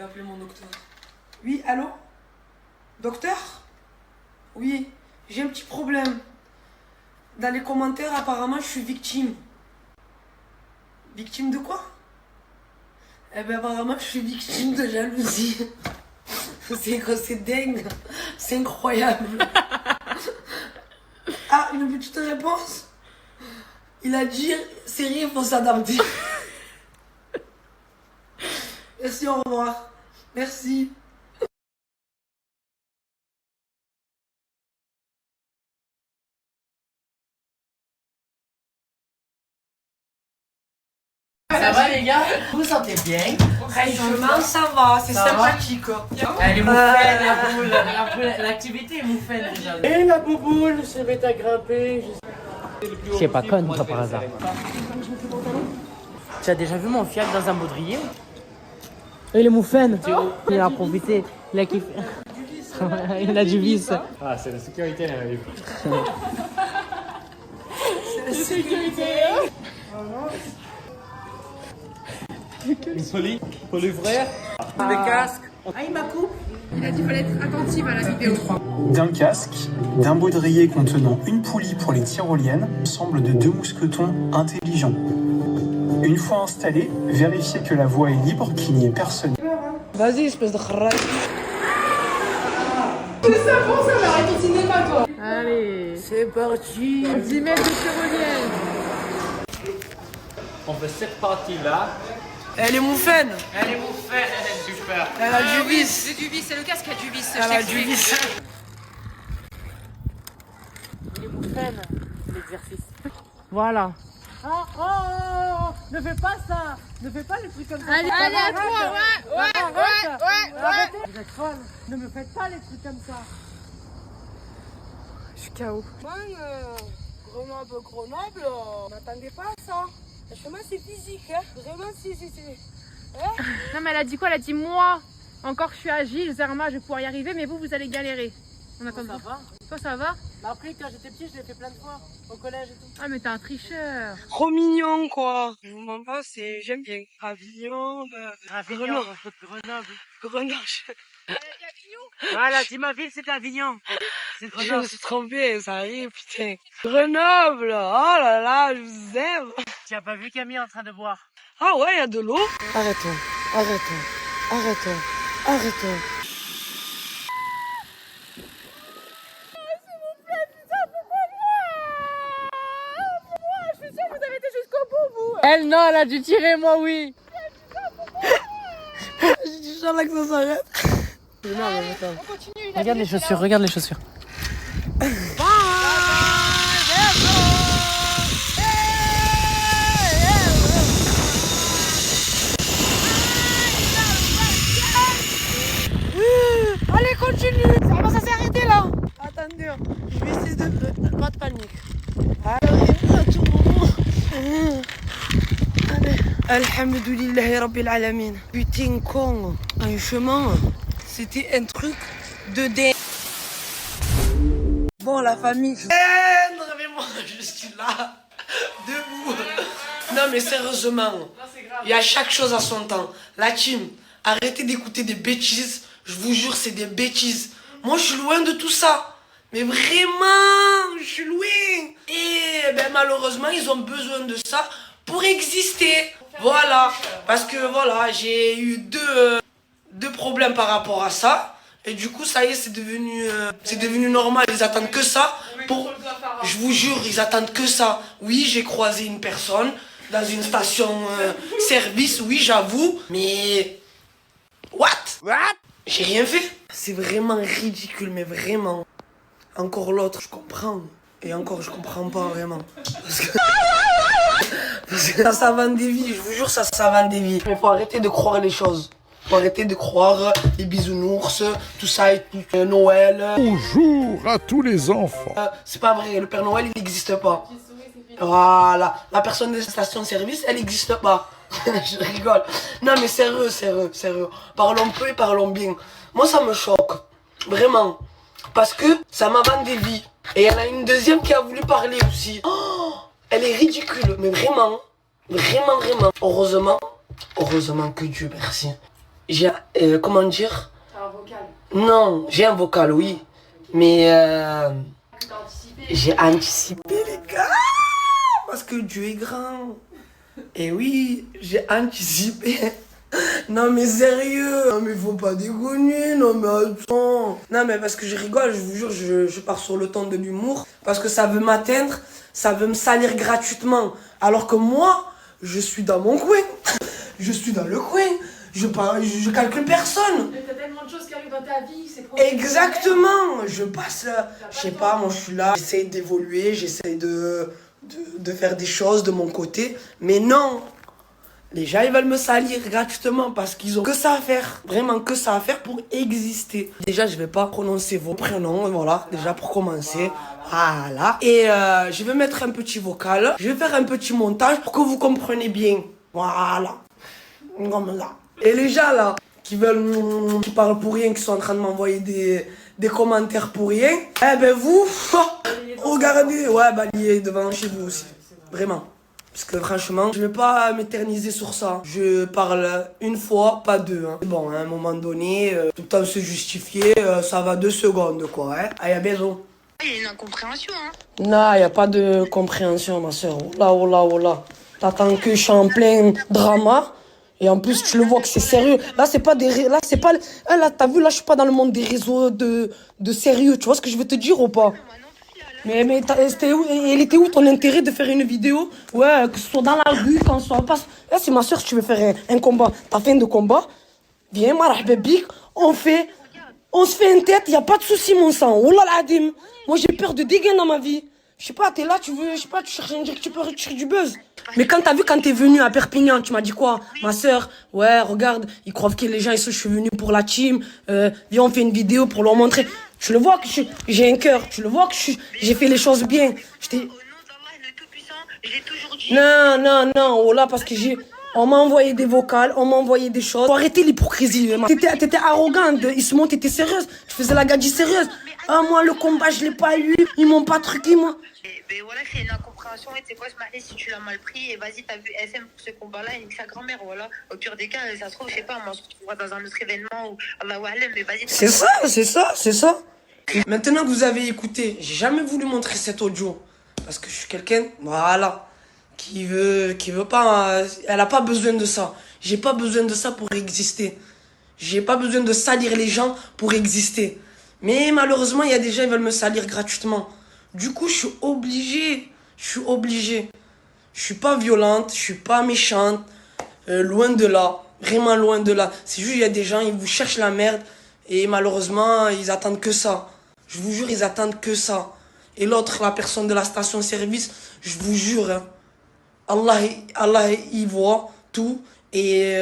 vais appeler mon docteur. Oui, allô? Docteur? Oui, j'ai un petit problème. Dans les commentaires, apparemment, je suis victime. Victime de quoi? Eh ben, apparemment, je suis victime de jalousie. C'est dingue. C'est incroyable. Ah, une petite réponse? Il a dit, c'est rien, il faut s'adapter. Merci, au revoir. Merci. Ça va les gars? Vous vous sentez bien? Franchement, ça va, c'est sympathique. Elle est mouffaine, la boule. L'activité est mouffaine déjà. Et la bouboule se met à grimper. Je sais pas, conne toi par hasard. Tu as déjà vu mon fiac dans un baudrier? Il est mouffaine. Il a profité. Il a kiffé. Il a du vice. Ah, c'est la sécurité là. C'est la sécurité. Une folie pour l'ouvrir. Les casques. Ah, il m'a coupé. Il a dit qu'il fallait être attentive à la vidéo. D'un casque, d'un baudrier contenant une poulie pour les tyroliennes, ensemble de 2 mousquetons intelligents. Une fois installé, vérifiez que la voie est libre, qu'il n'y ait personne. Vas-y, espèce de kharaj. C'est ça, bon, ça va arrêter au cinéma, toi. Allez, c'est parti. 10 mètres de tyrolienne. On fait cette partie là. Elle est mouffaine. Elle est mouffaine, elle est super. Elle a du vice. C'est du vice, c'est le casque qui a du vice. Elle a du vice. Il est mouffaine, l'exercice. Voilà. Ne fais pas ça. Ne fais pas les trucs comme ça. Allez, à toi, ouais. Arrêtez. Vous êtes folle. Ne me faites pas les trucs comme ça. Je suis KO. Grenoble, on m'attendait pas à ça. Franchement, c'est physique, hein. Vraiment, si. Non, mais elle a dit quoi? Elle a dit moi, encore je suis agile, Zerma, je vais pouvoir y arriver, mais vous allez galérer. On attend. Ça va. Toi, ça va? Mais après, quand j'étais petit, je l'ai fait plein de fois. Au collège et tout. Ah, mais t'es un tricheur. Trop mignon, quoi. Je m'en passe et j'aime bien. Avignon, Avignon, Grenoble. Grenoble. Voilà, dis ma ville, c'est Avignon. C'est Je Grenoble. me suis trompée, ça arrive, putain. Grenoble, oh là là, je vous aime. Tu as pas vu Camille en train de boire? Ah ouais, il y a de l'eau. Arrêtons. Elle, non, elle a dû tirer, moi, oui. J'ai du chant là que ça s'arrête. Non, mais attends. On continue. Regarde les chaussures, regarde les chaussures. Allez, continue. Ça commence à s'arrêter là. Attendez, je vais essayer de... Pas de panique. Alors, à tout moment. Allez. Alhamdoulillahi Rabbil Alamin. Putain, con. Un chemin, c'était un truc de dingue. Bon, la famille. Moi, je suis là, debout. Non, mais sérieusement, il y a chaque chose à son temps. La team, arrêtez d'écouter des bêtises. Je vous jure, c'est des bêtises. Moi, je suis loin de tout ça. Mais vraiment, je suis loin. Et ben, malheureusement, ils ont besoin de ça pour exister. Voilà. Parce que voilà, j'ai eu deux problèmes par rapport à ça. Et du coup, ça y est, c'est devenu normal. Ils attendent que ça pour... Je vous jure, ils attendent que ça. Oui, j'ai croisé une personne dans une station service, oui, j'avoue. Mais... What? J'ai rien fait. C'est vraiment ridicule, mais vraiment. Encore l'autre, je comprends. Et encore, je comprends pas vraiment. Parce que ça vend des vies, je vous jure, ça vend des vies. Il faut arrêter de croire les choses. Faut arrêter de croire les bisounours, tout ça et tout. Noël. Bonjour à tous les enfants. C'est pas vrai, le Père Noël, il n'existe pas. Voilà, la personne de station-service, elle n'existe pas. Je rigole. Non mais sérieux. Parlons peu et parlons bien. Moi ça me choque, vraiment. Parce que ça m'a vendu des vies. Et il y en a une deuxième qui a voulu parler aussi. Oh, elle est ridicule, mais vraiment. Heureusement que Dieu merci. j'ai, comment dire? T'as un vocal. Non, j'ai un vocal, oui. Mais T'as anticipé. j'ai anticipé, les gars. Parce que Dieu est grand. Et oui, j'ai anticipé. Non mais sérieux, non mais faut pas déconner, non mais attends. Non mais parce que je rigole, je vous jure, je pars sur le ton de l'humour. Parce que ça veut m'atteindre, ça veut me salir gratuitement. Alors que moi, je suis dans mon coin. Je suis dans le coin. Je calcule personne. Mais t'as tellement de choses qui arrivent dans ta vie, c'est Exactement. Je passe, je sais pas, moi je suis là, j'essaie d'évoluer, j'essaie de faire des choses de mon côté. Mais non. Les gens, ils veulent me salir gratuitement parce qu'ils ont que ça à faire. Vraiment que ça à faire pour exister. Déjà, je vais pas prononcer vos prénoms, voilà. Déjà, pour commencer. Voilà. Et je vais mettre un petit vocal. Je vais faire un petit montage pour que vous compreniez bien. Voilà. Comme ça. Et les gens, là, qui parlent pour rien, qui sont en train de m'envoyer des commentaires pour rien. Eh ben, vous, regardez. Ouais, balayez devant chez vous aussi. Vraiment. Parce que franchement, je vais pas m'éterniser sur ça. Je parle une fois, pas deux. Hein. Bon, à un moment donné, tout le temps se justifier, ça va 2 secondes, quoi. Hein. Ah, y'a besoin. Il y a une incompréhension, hein. Non, y a pas de compréhension, ma soeur. Oh là, oh là, oh là. T'attends que je suis en plein drama. Et en plus, tu le vois que c'est sérieux. Là, c'est pas des... Là, c'est pas... Là, t'as vu, là, je suis pas dans le monde des réseaux de sérieux. Tu vois ce que je veux te dire ou pas? Mais elle était où ton intérêt de faire une vidéo? Ouais, que ce soit dans la rue, quand on passe. Là, c'est ma soeur, si tu veux faire un combat, ta fin de combat, viens, marahba bik, on se fait une tête, y a pas de souci, mon sang. Oh là là, Adim. Moi, j'ai peur de dégâts dans ma vie. Je sais pas, t'es là, tu veux, je sais pas, tu cherches un dire que tu peux retirer du buzz. Mais quand t'as vu, quand t'es venu à Perpignan, tu m'as dit quoi? Ma soeur, ouais, regarde, ils croient que les gens, je suis venu pour la team, viens, on fait une vidéo pour leur montrer. Tu le vois que j'ai un cœur, tu le vois que j'ai fait les choses bien. Au nom d'Allah, le Tout-Puissant, j'ai toujours dit... Non, oh là, parce que on m'a envoyé des vocales, on m'a envoyé des choses. Faut arrêter l'hypocrisie. T'étais arrogante, Ismon, t'étais sérieuse. Tu faisais la gadji sérieuse. Ah, moi, le combat, je l'ai pas eu. Ils m'ont pas truqué, moi. Mais voilà, c'est une incompréhension. Et tu sais quoi, Smaïli, si tu l'as mal pris, et vas-y, t'as vu SM pour ce combat-là, et nique sa grand-mère, voilà. Au pire des cas, ça se trouve, je sais pas, on se retrouvera dans un autre événement ou Allah Wa'alem, mais vas-y. C'est ça. Maintenant que vous avez écouté, j'ai jamais voulu montrer cet audio. Parce que je suis quelqu'un, voilà, qui veut pas, elle a pas besoin de ça. J'ai pas besoin de ça pour exister. J'ai pas besoin de salir les gens pour exister. Mais malheureusement, il y a des gens qui veulent me salir gratuitement. Du coup, je suis obligé. Je suis pas violente, je suis pas méchante. Loin de là. Vraiment loin de là. C'est juste, il y a des gens, ils vous cherchent la merde. Et malheureusement, ils attendent que ça. Je vous jure, ils attendent que ça. Et l'autre, la personne de la station-service, je vous jure, hein, Allah, il voit tout. Et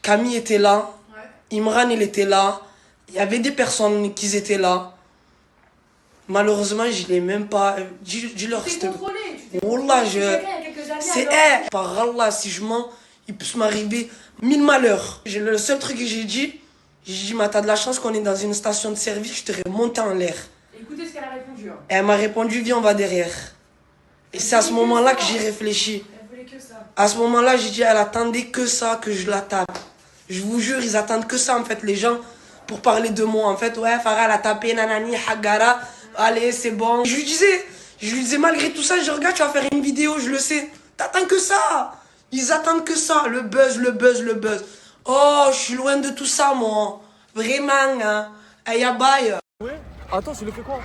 Camille était là. Ouais. Imran, il était là. Il y avait des personnes qui étaient là. Malheureusement, je l'ai même pas... Dis-leur, tu t'es contrôlé. Wallah, c'est par Allah, si je mens, il peut m'arriver 1000 malheurs. Le seul truc que j'ai dit, mais t'as de la chance qu'on est dans une station de service, je t'aurais monté en l'air. Écoutez ce qu'elle a répondu. Hein. Elle m'a répondu, viens, on va derrière. Et c'est à ce moment-là que j'ai réfléchi. Elle voulait que ça. À ce moment-là, j'ai dit, elle attendait que ça, que je la tape. Je vous jure, ils attendent que ça, en fait, les gens, pour parler de moi. En fait, ouais, Farah l'a tapé, nanani, Hagara, allez, c'est bon. Je lui disais, malgré tout ça, je regarde, tu vas faire une vidéo, je le sais. T'attends que ça. Ils attendent que ça, le buzz. Oh, je suis loin de tout ça, moi. Vraiment, hein. Aïe, bye. Ouais. Attends, il le fait quoi?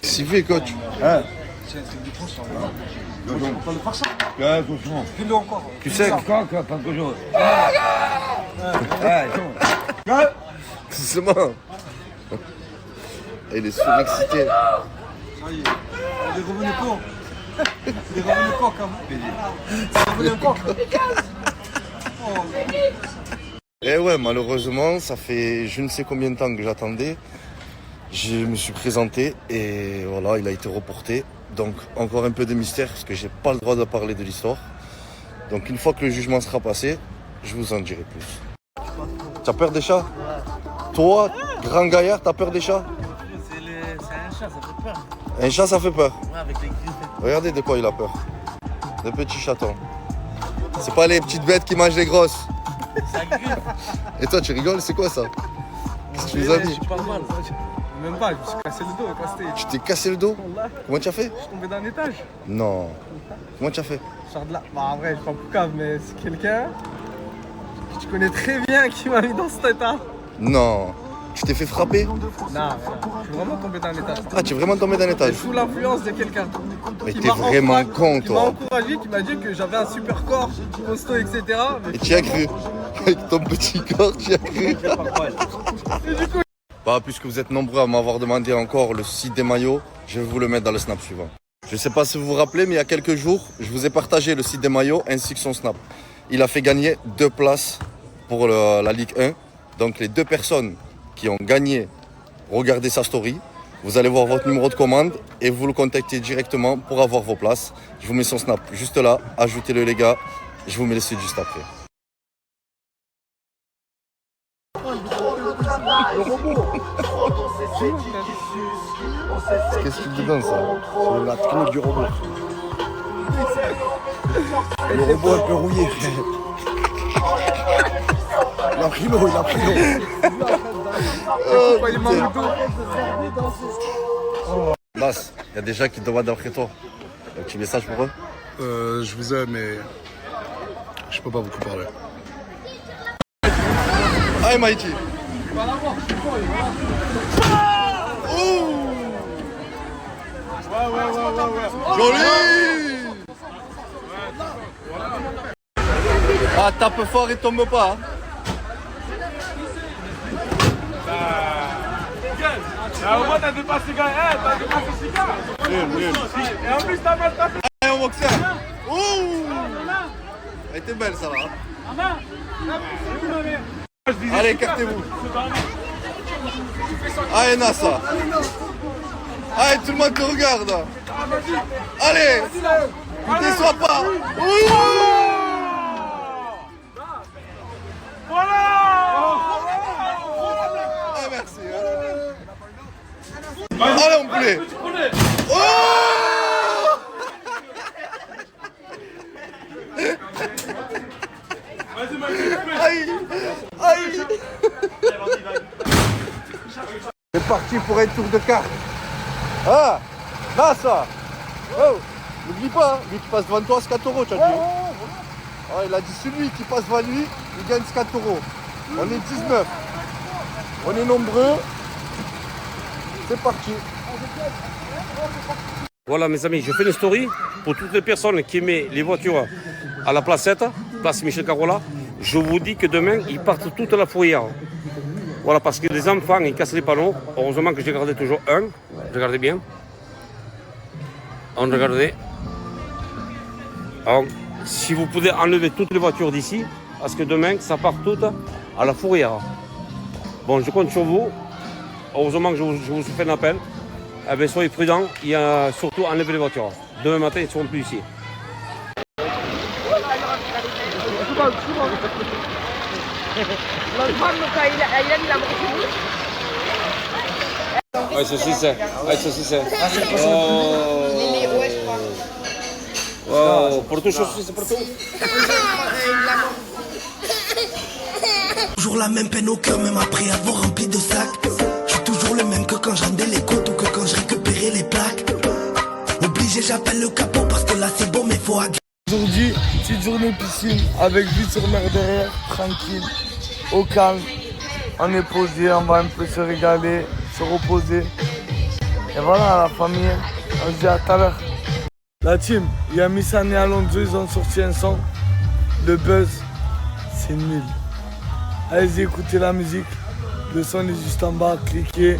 Qu'est-ce qu'il fait, coach? C'est un truc de fond, ça. On peut le faire ça. Ouais, franchement. Fais-le encore. Tu sais encore, pas toujours. Doucement. Il est surexcité. Ça y est. Il est revenu quand? Il est revenu quand, même? Il est revenu encore. Et ouais, malheureusement, ça fait je ne sais combien de temps que j'attendais. Je me suis présenté et voilà, il a été reporté. Donc encore un peu de mystère parce que j'ai pas le droit de parler de l'histoire. Donc une fois que le jugement sera passé, je vous en dirai plus. T'as peur des chats? Toi, grand gaillard, t'as peur des chats? C'est les chat, ça fait peur. Un chat, ça fait peur. Ouais, avec les griffes. Regardez de quoi il a peur. De petits chatons. C'est pas les petites bêtes qui mangent les grosses. Ça griffe. Et toi, tu rigoles, c'est quoi ça? Qu'est-ce que tu nous as dit? Pas mal. Même pas, je me suis cassé le dos quand c'était. Tu t'es cassé le dos? Comment tu as fait? Je suis tombé d'un étage. Non. Comment tu as fait? Genre de là. Bah en vrai, je suis pas poucave, mais c'est quelqu'un que tu connais très bien qui m'a mis dans cet état. Non. Tu t'es fait frapper? Non, je suis vraiment tombé d'un étage. Ah, tu es vraiment tombé d'un étage? Sous l'influence de quelqu'un. Mais qui t'es m'a vraiment encouragé- con, Qui m'a toi. encouragé, qui m'a dit que j'avais un super corps, costaud, etc. Mais Et tu y as cru? Avec ton petit corps, tu y as cru? Bah, puisque vous êtes nombreux à m'avoir demandé encore le site des maillots, je vais vous le mettre dans le snap suivant. Je ne sais pas si vous vous rappelez, mais il y a quelques jours, je vous ai partagé le site des maillots ainsi que son snap. Il a fait gagner 2 places pour la Ligue 1. Donc les 2 personnes qui ont gagné, regardez sa story. Vous allez voir votre numéro de commande et vous le contactez directement pour avoir vos places. Je vous mets son snap juste là. Ajoutez-le les gars. Je vous mets le site juste après. Qu'est-ce que tu te donnes ça? C'est la technique du robot. Le robot un peu rouillé. Il a pris l'eau, il a pris l'eau. Bas, il y a des gens qui te demandent après toi. Un petit message pour eux? Je vous aime, mais je peux pas beaucoup parler. Allez Maïti. Joli. Ah, tape fort et tombe pas. au moins t'as dépassé t'as dépassé Cigare. Et en plus t'as mal tapé. Allez, on boxe. Elle était belle ça là. Allez, écartez-vous. Allez, Nassa. Allez, tout le monde te regarde. Allez, ne déçois pas. Voilà. Ah, merci. Allez, on poulet. Aïe. Aïe. C'est parti pour un tour de carte. Ah, là ça. Oh, n'oublie pas, lui qui passe devant toi, c'est 4 euros, tu as dit. Ah, il a dit celui qui passe devant lui, il gagne 4 euros. On est 19. On est nombreux. C'est parti. Voilà mes amis, je fais une story pour toutes les personnes qui aimaient les voitures à la placette, place Michel Carola. Je vous dis que demain, ils partent toute la fourrière. Voilà, parce que les enfants, ils cassent les panneaux. Heureusement que j'ai gardé toujours un. Regardez bien. On regardait. Alors, si vous pouvez enlever toutes les voitures d'ici, parce que demain, ça part toutes à la fourrière. Bon, je compte sur vous. Heureusement que je vous fais un appel. Eh bien, soyez prudents, il y a surtout enlever les voitures. Demain matin, ils ne seront plus ici. Ouais, ceci c'est. Ouais, ceci c'est. Oh, pour tout, ceci c'est pour tout. Toujours la même peine au cœur, même après avoir rempli de sacs. Je suis toujours le même que quand j'endais les côtes ou que quand je récupérais les plaques. Obligé, j'appelle le capot parce que là c'est bon, mais faut agir. Aujourd'hui, petite journée piscine avec vue sur mer derrière, tranquille, au calme. On est posé, on va un peu se régaler, se reposer. Et voilà, la famille, on se dit à tout à l'heure. La team, il y a Missane et Alonso, ils ont sorti un son. Le buzz, c'est nul. Allez-y, écoutez la musique. Le son est juste en bas, cliquez.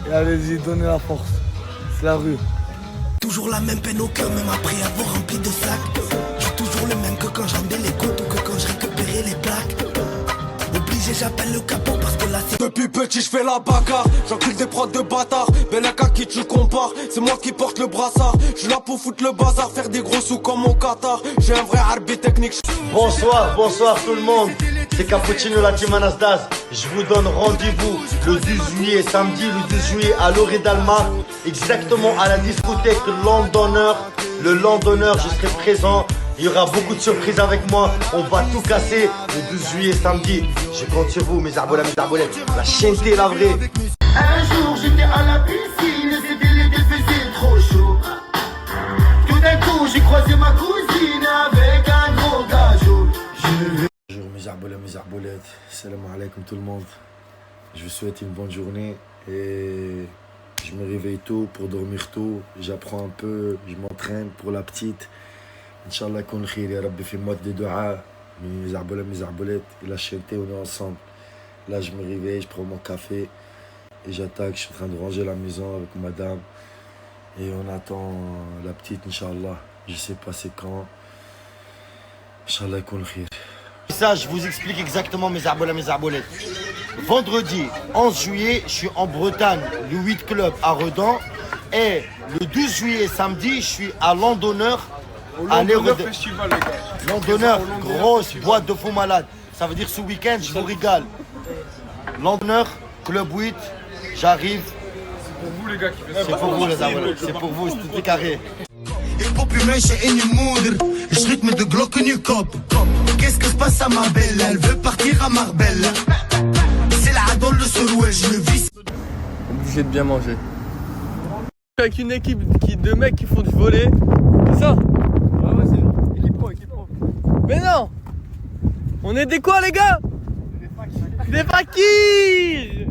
Et allez-y, donnez la force. C'est la rue. Toujours la même peine au cœur, même après avoir rempli de sacs. Je suis toujours le même que quand j'endais les côtes ou que quand je récupérais les plaques. Obligé, j'appelle le capot parce que là c'est... Depuis petit je fais la bagarre, j'encule des prods de bâtards. Belek à qui tu compares, c'est moi qui porte le brassard. Je suis là pour foutre le bazar, faire des gros sous comme au Qatar. J'ai un vrai arbitre technique. Bonsoir tout le monde. c'est Cappuccino la team Anastas. Je vous donne rendez-vous le 12 juillet, samedi le 12 juillet à l'Orée d'Almar, exactement à la discothèque Londonner. Le Londonner, je serai présent. Il y aura beaucoup de surprises avec moi. On va tout casser le 12 juillet, samedi. Je compte sur vous, mes arbolettes. La chienneté, la vraie. Un jour j'étais à la piscine, c'était l'été, faisait trop chaud. Tout d'un coup j'ai croisé ma cousine avec un gros cajot. Bonjour mes arbolettes, salam alaikum tout le monde. Je vous souhaite une bonne journée et je me réveille tôt pour dormir tôt. J'apprends un peu, je m'entraîne pour la petite. Inch'Allah kon khir ya Rabbi, fais-moi des doigts. Mes arbolettes, et la chienneté, on est ensemble. Là je me réveille, je prends mon café. Et j'attaque, je suis en train de ranger la maison avec madame. Et on attend la petite, Inch'Allah. Je sais pas c'est quand. Inch'Allah koun khir. Ça, je vous explique exactement mes arbolettes. Vendredi 11 juillet, je suis en Bretagne, le 8 Club à Redon. Et le 12 juillet, samedi, je suis à Londonner. À Festival, les gars. Londonner, grosse boîte de faux malade. Ça veut dire ce week-end, je vous régale. Londonner, Club 8. J'arrive. C'est pour vous les gars qui faites ça. C'est pour vous les amis, c'est pour vous, c'est tout est carré. Ik pop je meisje in je moeder. Je schrik met de glok in je kop. Qu'est-ce que se passe à ma belle? Elle veut partir à Marbella. C'est la adole de ce rouet, je le vis. Obligé de bien manger. Avec une équipe de mecs qui font du volley. C'est ça? Ah ouais, c'est équipe pro. Mais non! On est des quoi les gars? Des fakirs!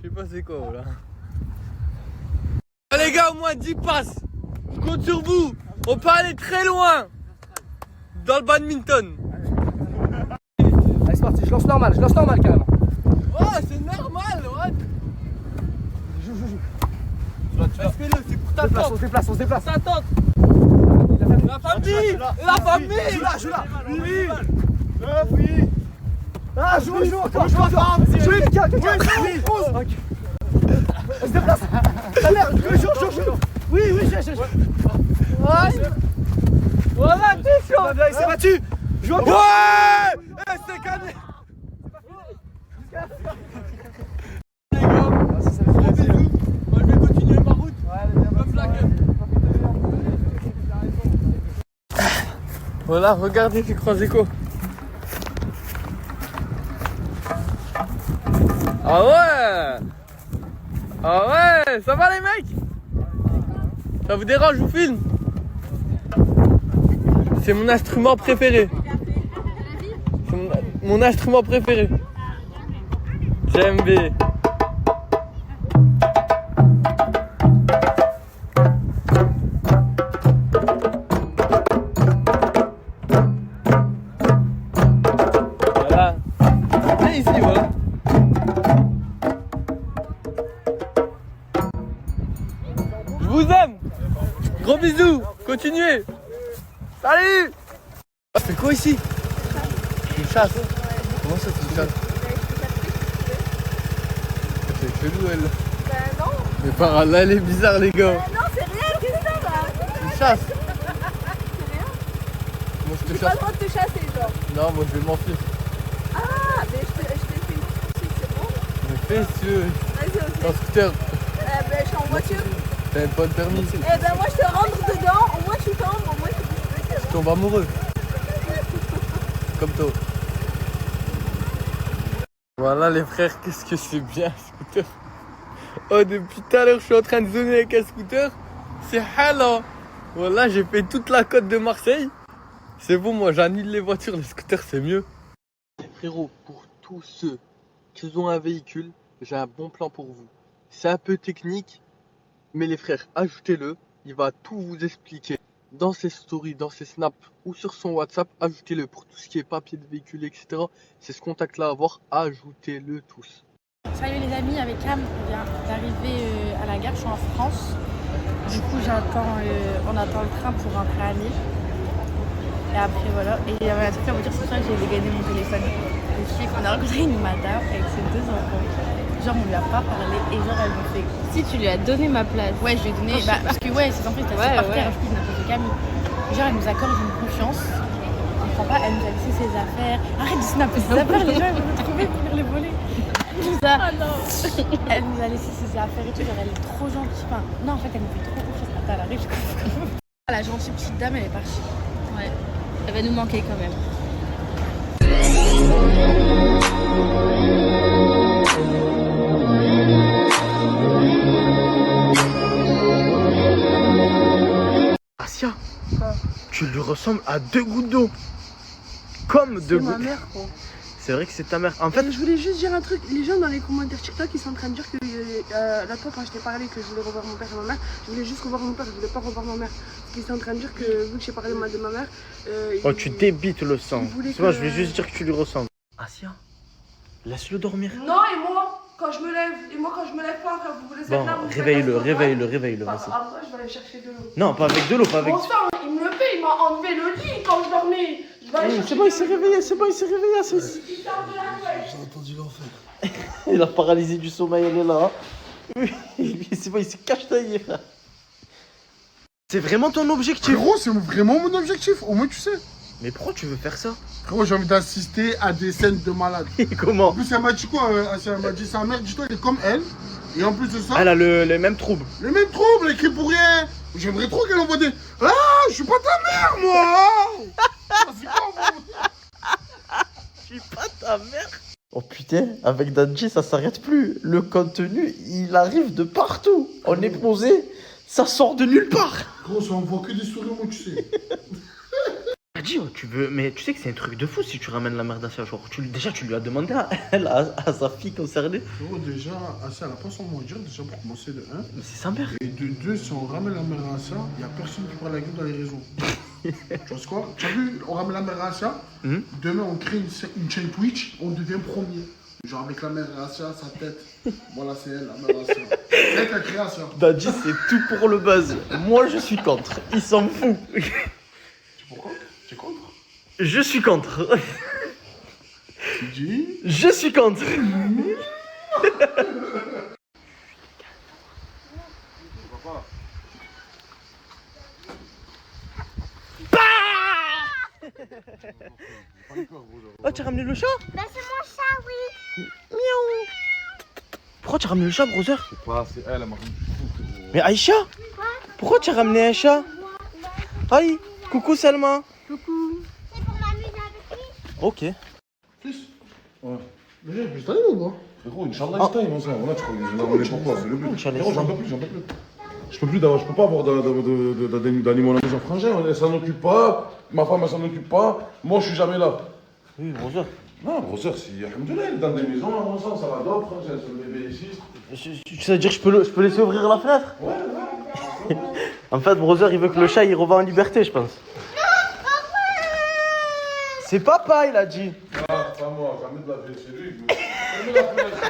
Je sais pas c'est quoi là. Les gars, au moins 10 passes. Je compte sur vous. On peut aller très loin dans le badminton. Allez, c'est parti, je lance normal carrément. Oh, c'est normal, what? Joue. Fais-le, c'est pour ta tante. On se déplace. Ta tante. La famille. Joue là. Oui. Ah, joue encore. Joue, Mika. Oui. On se déplace. Ta mère, joue. Oui, j'ai. Voilà, t'es chaud. Il s'est battu. Joue encore. Ouais. C'est gagné. Les gars, gros bisous. Moi, je vais continuer ma route. Comme la gueule. Voilà, regardez, j'ai croisé quoi. Ah ouais, ça va les mecs? Ça vous dérange, je vous filme? C'est mon instrument préféré. C'est mon instrument préféré. JMB. Voilà. Et ici, voilà. Je vous aime. Gros bisous. Continuez. Salut. Ah, c'est quoi ici? Une chasse. Comment ça, c'est une chasse? C'est chelou, elle. Bah non. Mais par là, elle est bizarre, les gars. Non, c'est rien, qu'est-ce que ça va? Une chasse. C'est rien. Moi, je te J'ai pas chasse. le droit de te chasser, genre. Non, moi, je vais m'enfuir. Ah, mais je t'ai fait une poursuite, c'est bon? Mais fais si tu veux. Vas-y, ok. En scooter. Ben, je suis en voiture. T'as même pas de permis. Eh ben, moi, je te rentre dedans. Au moins, tu tombes. Au moins, Tu tombes amoureux. Comme toi. Voilà les frères, qu'est-ce que c'est bien un scooter. Oh, depuis tout à l'heure je suis en train de zoner avec un scooter. C'est hala. Voilà, j'ai fait toute la côte de Marseille. C'est bon, moi j'annule les voitures, les scooters c'est mieux. Frérot, pour tous ceux qui ont un véhicule, j'ai un bon plan pour vous. C'est un peu technique, mais les frères, ajoutez-le. Il va tout vous expliquer. Dans ses stories, dans ses snaps ou sur son WhatsApp, ajoutez-le pour tout ce qui est papier de véhicule, etc. C'est ce contact-là à avoir, ajoutez-le tous. Salut les amis, avec Cam, on vient d'arriver à la gare, je suis en France. Du coup, on attend le train pour rentrer à Lille. Et après, voilà. Et il y avait un truc à vous dire, c'est pour ça que j'ai dégainé mon téléphone. Je sais qu'on a rencontré une madame avec ses 2 enfants. Genre, on lui a pas parlé et genre, elle me fait. Si tu lui as donné ma place. Ouais, je lui ai donné. Parce que, ouais, ses enfants étaient assis par terre, du coup, il n'a pas fait Camille. Genre, elle nous accorde une confiance. comprends pas, elle nous a laissé ses affaires. Arrête de snapper ses affaires, les gens ils vont nous trouver pour venir les voler. Elle nous a laissé ses affaires et tout, genre elle est trop gentille. Enfin, non, en fait, elle nous fait trop confiance. Attends, elle arrive, je comprends. La gentille petite dame, elle est partie. Ouais, elle va nous manquer quand même. Asia, tu lui ressembles à 2 gouttes d'eau. Comme 2 gouttes. C'est ma mère, quoi. C'est vrai que c'est ta mère. En fait, je voulais juste dire un truc. Les gens dans les commentaires TikTok, ils sont en train de dire que la fois quand je t'ai parlé que je voulais revoir mon père et ma mère, je voulais juste revoir mon père, je voulais pas revoir ma mère. Parce qu'ils sont en train de dire que vu que j'ai parlé de ma mère, oh, tu débites le sang. C'est que... moi, je voulais juste dire que tu lui ressembles. Asia, laisse-le dormir. Non, et moi, quand je me lève, pas, quand vous voulez être là, vous réveille-le. Après, Vas-y. je vais aller chercher de l'eau. Non, pas avec de l'eau, pas avec. Bon sang, il me le fait, il m'a enlevé le lit quand je dormais. C'est bon, il s'est réveillé, J'ai entendu l'enfer. La paralysie du sommeil, elle est là. C'est bon, il s'est cache-taillé. C'est vraiment ton objectif. Frérot, c'est vraiment mon objectif, au moins tu sais. Mais pourquoi tu veux faire ça? Frérot, j'ai envie d'assister à des scènes de malade. Comment? En plus, elle m'a dit quoi? Elle m'a dit sa mère, dis-toi, elle est comme elle. Et en plus de ça... Elle a les mêmes troubles. Les mêmes troubles, elle écrit pour rien. J'aimerais trop qu'elle envoie des... Ah, je suis pas ta mère, moi. C'est quoi, vous? Je suis pas ta mère. Oh putain, avec Danji, ça s'arrête plus. Le contenu, il arrive de partout. On est posé, ça sort de nulle part. Gros, ça envoie que des sourires, moi, tu sais. Danji, tu veux... Mais tu sais que c'est un truc de fou si tu ramènes la mère d'Asia. Genre, déjà, tu lui as demandé à elle, à sa fille concernée. Frérot, déjà, Asia, elle a pas son mot à dire, déjà, pour commencer, de 1. Mais c'est sa mère. Et de 2, si on ramène la mère à Asia, il y a personne qui parle avec nous dans les réseaux. Tu vois quoi? Tu as vu, on ramène la mère à Asia, demain, on crée une chaîne Twitch, on devient premier. Genre avec la mère à Asia, sa tête. Voilà, c'est elle, la mère à Asia. C'est elle qui a créé Asia. Danji, c'est tout pour le buzz. Moi, je suis contre. Il s'en fout. Pourquoi? Tu es contre? Je suis contre. Tu dis? Je suis contre. Oh, tu as ramené le chat? Bah, c'est mon chat, oui. Miaou. Pourquoi tu as ramené le chat, brother? Je sais pas, c'est elle, elle m'a rendu fou. Mais Aïcha? Pourquoi tu as ramené un chat? Aïe, coucou Salma. Coucou. C'est pour m'amuser avec lui. Ok. Fils? Ouais. Mais j'ai plus taille ou pas? Frérot, une chambre d'Einstein, mon frère. Voilà, tu connais. On est pourquoi? C'est le but. Frérot, j'en peux plus. Je peux pas avoir d'animaux à la maison. Frangin, elle s'en occupe pas. Ma femme, elle s'en occupe pas. Moi, je suis jamais là. Oui, brother. Non, brother, si, alhamdoulilah, elle est dans des maisons, à mon sens, ça va d'or, frangin, c'est le bébé ici. Tu sais dire que je peux laisser ouvrir la fenêtre? Ouais. En fait, brother, il veut que le chat, il revient en liberté, je pense. C'est papa, il a dit. Ah, pas moi, jamais de la vie, c'est lui. Jamais la fenêtre.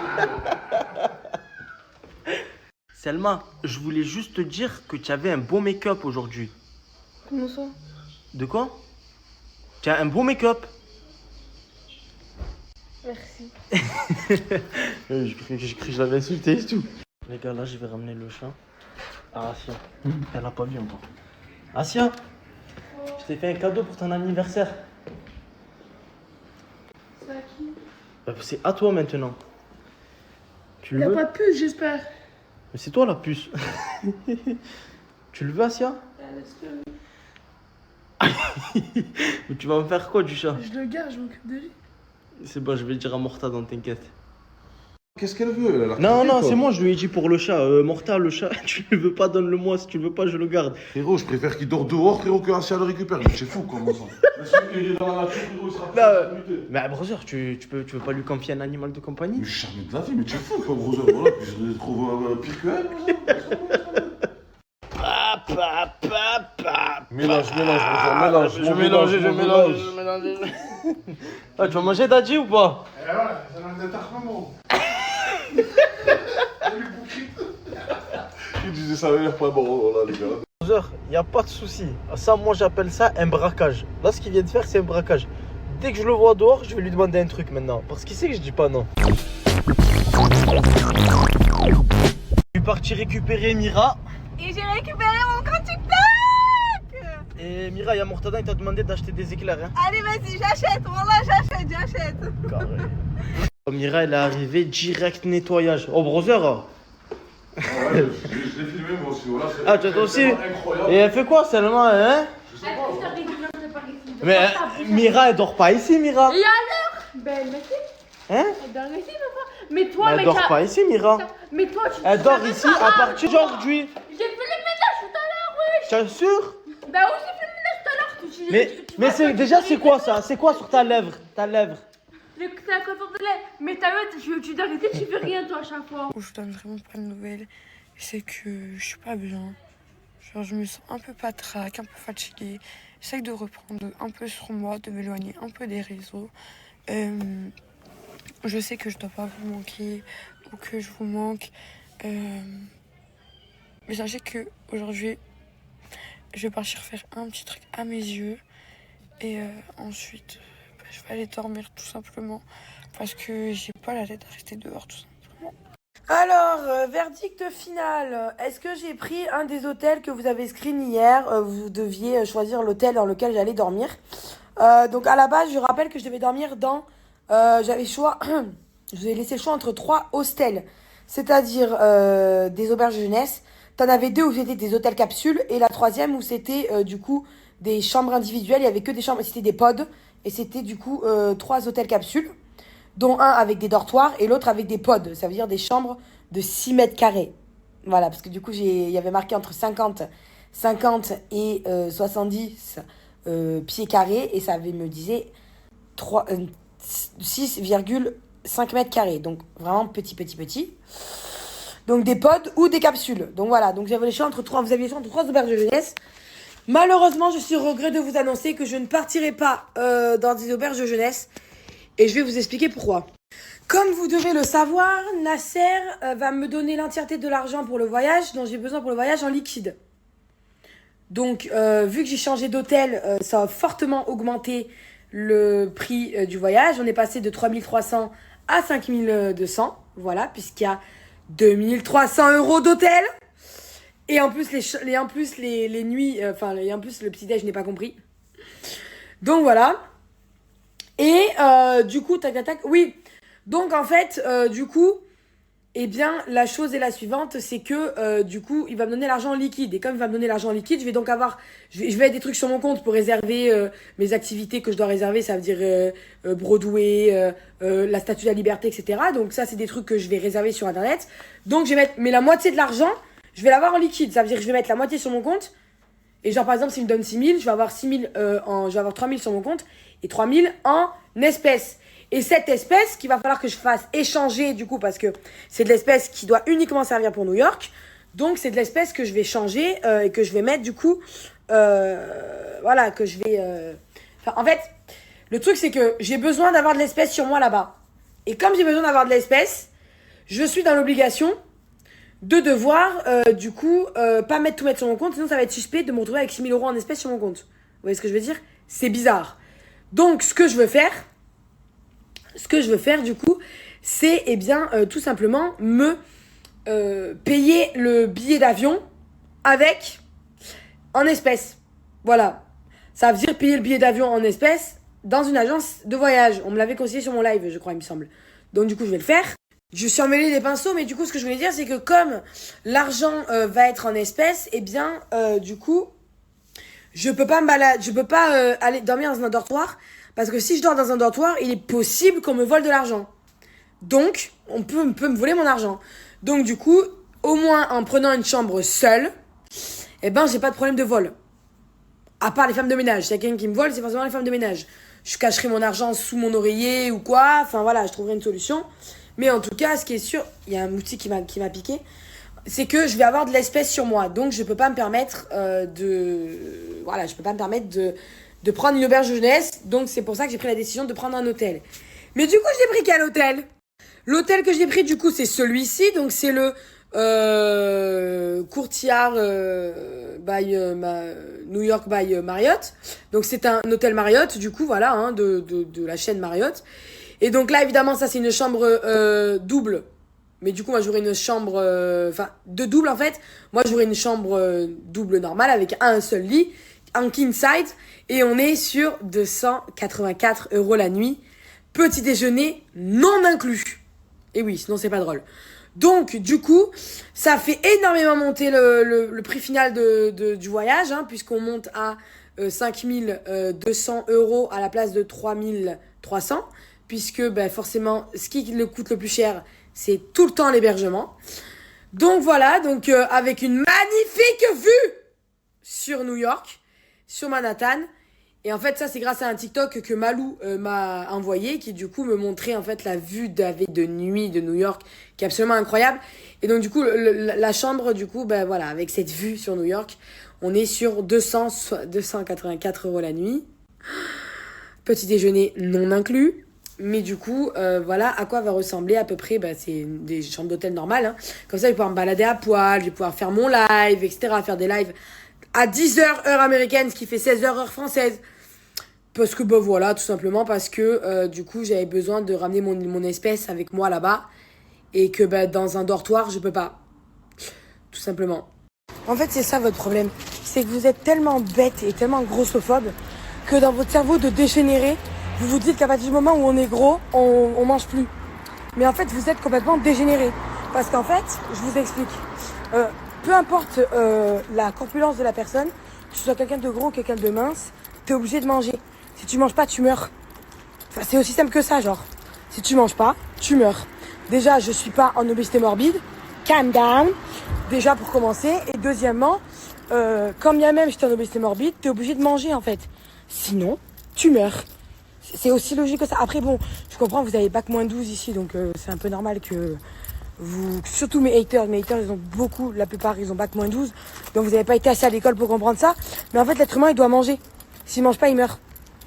Selma, je voulais juste te dire que tu avais un beau make-up aujourd'hui. Comment ça? De quoi? Tu as un beau make-up. Merci. J'ai cru que je l'avais insulté et tout. Les gars, là, je vais ramener le chat à Asia. Elle a pas vu encore. Asia, je t'ai fait un cadeau pour ton anniversaire. C'est à qui? C'est à toi maintenant. Tu le veux? Il n'y a pas de puce, j'espère. Mais c'est toi la puce. Tu le veux, Asia? Mais tu vas me faire quoi du chat? Je le garde, je m'occupe de lui. C'est bon, je vais le dire à Morta, dans t'inquiète. Qu'est-ce qu'elle veut? Non, c'est moi, je lui ai dit pour le chat. Morta, le chat, tu le veux pas, donne-le-moi. Si tu le veux pas, je le garde. Frérot, je préfère qu'il dort dehors, frérot, que Asia le récupère. C'est fou, comment ça? Il est dans la nature, frérot, il sera pas. Mais brother, tu veux pas lui confier un animal de compagnie? Mais jamais de la vie, mais tu es fou, quoi, brother. Voilà, puis je le trouve pire que elle, Mélange, brother, Je mélange. Ah, tu vas manger Dadji ou pas? Eh ouais, c'est un détachement. Il disait ça avait l'air pas bon, là, les gars. Brother, y a pas de souci. Ça, moi, j'appelle ça un braquage. Là, ce qu'il vient de faire, c'est un braquage. Dès que je le vois dehors, je vais lui demander un truc maintenant. Parce qu'il sait que je dis pas non. Je suis parti récupérer Mira. Et j'ai récupéré mon compte TikTok. Et Mira, il y a Mortada, il t'a demandé d'acheter des éclairs. Hein. Allez, vas-y, j'achète. Voilà, j'achète. Carré. Mira, elle est arrivée direct nettoyage. Au browser. Ouais, je l'ai filmé moi aussi. Voilà, ah, toi aussi. Incroyable. Et elle fait quoi seulement, hein? Je sais pas. Mais Mira, elle dort pas ici, Mira. Et alors? Ben, elle m'a fait. Hein? Elle dort ici, papa. Mais toi, elle dort pas ici, Mira. Mais toi, tu. Elle dort ici à partir d'aujourd'hui. J'ai fait le ménage tout à l'heure, oui. T'es sûr? Bah oui, j'ai fait le ménage tout à l'heure. Mais c'est déjà, c'est quoi ça? C'est quoi sur ta lèvre? Ta lèvre? C'est un coton de lait. Mais ta meuf, tu d'arrêter, tu fais rien toi à chaque fois. Je donne vraiment pas de nouvelles. C'est que je suis pas bien. Genre, je me sens un peu patraque, un peu fatiguée. J'essaie de reprendre un peu sur moi, de m'éloigner un peu des réseaux. Je sais que je dois pas vous manquer ou que je vous manque. Mais sachez que aujourd'hui, je vais partir faire un petit truc à mes yeux. Et ensuite, je vais aller dormir tout simplement. Parce que j'ai pas la tête à rester dehors tout simplement. Alors, verdict final. Est-ce que j'ai pris un des hôtels que vous avez screen hier? Vous deviez choisir l'hôtel dans lequel j'allais dormir. Donc à la base, je rappelle que je devais dormir dans... j'avais choix... je vous ai laissé le choix entre 3 hostels. C'est-à-dire des auberges de jeunesse. T'en avais 2 où c'était des hôtels capsules. Et la 3e où c'était du coup des chambres individuelles. Il y avait que des chambres, c'était des pods. Et c'était du coup 3 hôtels capsules. Dont un avec des dortoirs et l'autre avec des pods. Ça veut dire des chambres de 6 mètres carrés. Voilà, parce que du coup, il y avait marqué entre 50 et 70 pieds carrés. Et ça me disait 6,5 mètres carrés. Donc, vraiment petit. Donc, des pods ou des capsules. Donc, voilà. Donc, j'avais les choix entre 3. Vous aviez les choix entre 3 auberges de jeunesse. Malheureusement, je suis au regret de vous annoncer que je ne partirai pas dans des auberges de jeunesse. Et je vais vous expliquer pourquoi. Comme vous devez le savoir, Nasser va me donner l'entièreté de l'argent pour le voyage dont j'ai besoin pour le voyage en liquide. Donc, vu que j'ai changé d'hôtel, ça a fortement augmenté le prix du voyage. On est passé de 3300 à 5200, voilà, puisqu'il y a 2300 € d'hôtel. Et en plus, les nuits, et en plus, le petit-déj, je n'ai pas compris. Donc, voilà. Et du coup, oui. Donc, en fait, du coup, eh bien, la chose est la suivante, c'est que, du coup, il va me donner l'argent liquide. Et comme il va me donner l'argent liquide, je vais donc avoir... Je vais mettre des trucs sur mon compte pour réserver mes activités que je dois réserver. Ça veut dire Broadway, la Statue de la Liberté, etc. Donc, ça, c'est des trucs que je vais réserver sur Internet. Donc, je vais mettre... Mais la moitié de l'argent, je vais l'avoir en liquide. Ça veut dire que je vais mettre la moitié sur mon compte. Et genre, par exemple, s'il me donne 6 000, je vais avoir 6 000 je vais avoir 3 000 sur mon compte et 3 000 en espèces. Et cette espèce qu'il va falloir que je fasse échanger, du coup, parce que c'est de l'espèce qui doit uniquement servir pour New York. Donc, c'est de l'espèce que je vais changer et que je vais mettre, du coup, voilà, que je vais... en fait, le truc, c'est que j'ai besoin d'avoir de l'espèce sur moi là-bas. Et comme j'ai besoin d'avoir de l'espèce, je suis dans l'obligation de devoir, du coup, pas tout mettre sur mon compte, sinon ça va être suspect de me retrouver avec 6 000 € en espèces sur mon compte. Vous voyez ce que je veux dire? C'est bizarre. Donc, ce que je veux faire, du coup, c'est, eh bien, tout simplement me payer le billet d'avion en espèces. Voilà. Ça veut dire payer le billet d'avion en espèces dans une agence de voyage. On me l'avait conseillé sur mon live, je crois, il me semble. Donc, du coup, je vais le faire. Je suis emmêlée des pinceaux, mais du coup, ce que je voulais dire, c'est que comme l'argent va être en espèces, eh bien, du coup, je peux pas aller dormir dans un dortoir, parce que si je dors dans un dortoir, il est possible qu'on me vole de l'argent. Donc, on peut me voler mon argent. Donc, du coup, au moins en prenant une chambre seule, eh ben, j'ai pas de problème de vol. À part les femmes de ménage. S'il y a quelqu'un qui me vole, c'est forcément les femmes de ménage. Je cacherai mon argent sous mon oreiller ou quoi. Enfin, voilà, je trouverai une solution. Mais en tout cas, ce qui est sûr, il y a un outil qui m'a piqué, c'est que je vais avoir de l'espèce sur moi. Donc, je peux pas me permettre de prendre une auberge de jeunesse. Donc, c'est pour ça que j'ai pris la décision de prendre un hôtel. Mais du coup, j'ai pris quel hôtel? L'hôtel que j'ai pris, du coup, c'est celui-ci. Donc, c'est le Courtyard New York by Marriott. Donc, c'est un hôtel Marriott, du coup, voilà, hein, de la chaîne Marriott. Et donc là, évidemment, ça, c'est une chambre double. Mais du coup, moi, j'aurais une chambre... de double, en fait. Moi, j'aurais une chambre double normale avec un seul lit en king size et on est sur 284 € la nuit. Petit déjeuner non inclus. Et oui, sinon c'est pas drôle. Donc du coup, ça fait énormément monter le prix final du voyage, hein, puisqu'on monte à 5200 € à la place de 3300, puisque ben, forcément, ce qui le coûte le plus cher, c'est tout le temps l'hébergement. Donc voilà, donc avec une magnifique vue sur New York, sur Manhattan. Et en fait, ça, c'est grâce à un TikTok que Malou m'a envoyé, qui du coup me montrait en fait la vue de nuit de New York, qui est absolument incroyable. Et donc du coup, la chambre, du coup, ben voilà, avec cette vue sur New York, on est sur 284 € la nuit. Petit déjeuner non inclus. Mais du coup, voilà à quoi va ressembler à peu près, bah, c'est des chambres d'hôtel normales. Hein. Comme ça, je vais pouvoir me balader à poil, je vais pouvoir faire mon live, etc. Faire des lives à 10h heure américaine, ce qui fait 16h heure française. Parce que, bah voilà, tout simplement parce que, du coup, j'avais besoin de ramener mon espèce avec moi là-bas. Et que, bah, dans un dortoir, je peux pas. Tout simplement. En fait, c'est ça votre problème. C'est que vous êtes tellement bête et tellement grossophobe que dans votre cerveau de dégénéré, vous vous dites qu'à partir du moment où on est gros, on mange plus. Mais en fait, vous êtes complètement dégénéré. Parce qu'en fait, je vous explique. Peu importe la corpulence de la personne, que ce soit quelqu'un de gros ou quelqu'un de mince, t'es obligé de manger. Si tu manges pas, tu meurs. Enfin, c'est aussi simple que ça, genre. Si tu manges pas, tu meurs. Déjà, je suis pas en obésité morbide. Calm down. Déjà, pour commencer. Et deuxièmement, quand bien même j'étais en obésité morbide, t'es obligé de manger, en fait. Sinon, tu meurs. C'est aussi logique que ça. Après, bon, je comprends, vous avez bac moins 12 ici, donc c'est un peu normal que vous... Surtout mes haters, ils ont beaucoup, la plupart, ils ont bac moins 12. Donc vous n'avez pas été assez à l'école pour comprendre ça. Mais en fait, l'être humain, il doit manger. S'il mange pas, il meurt.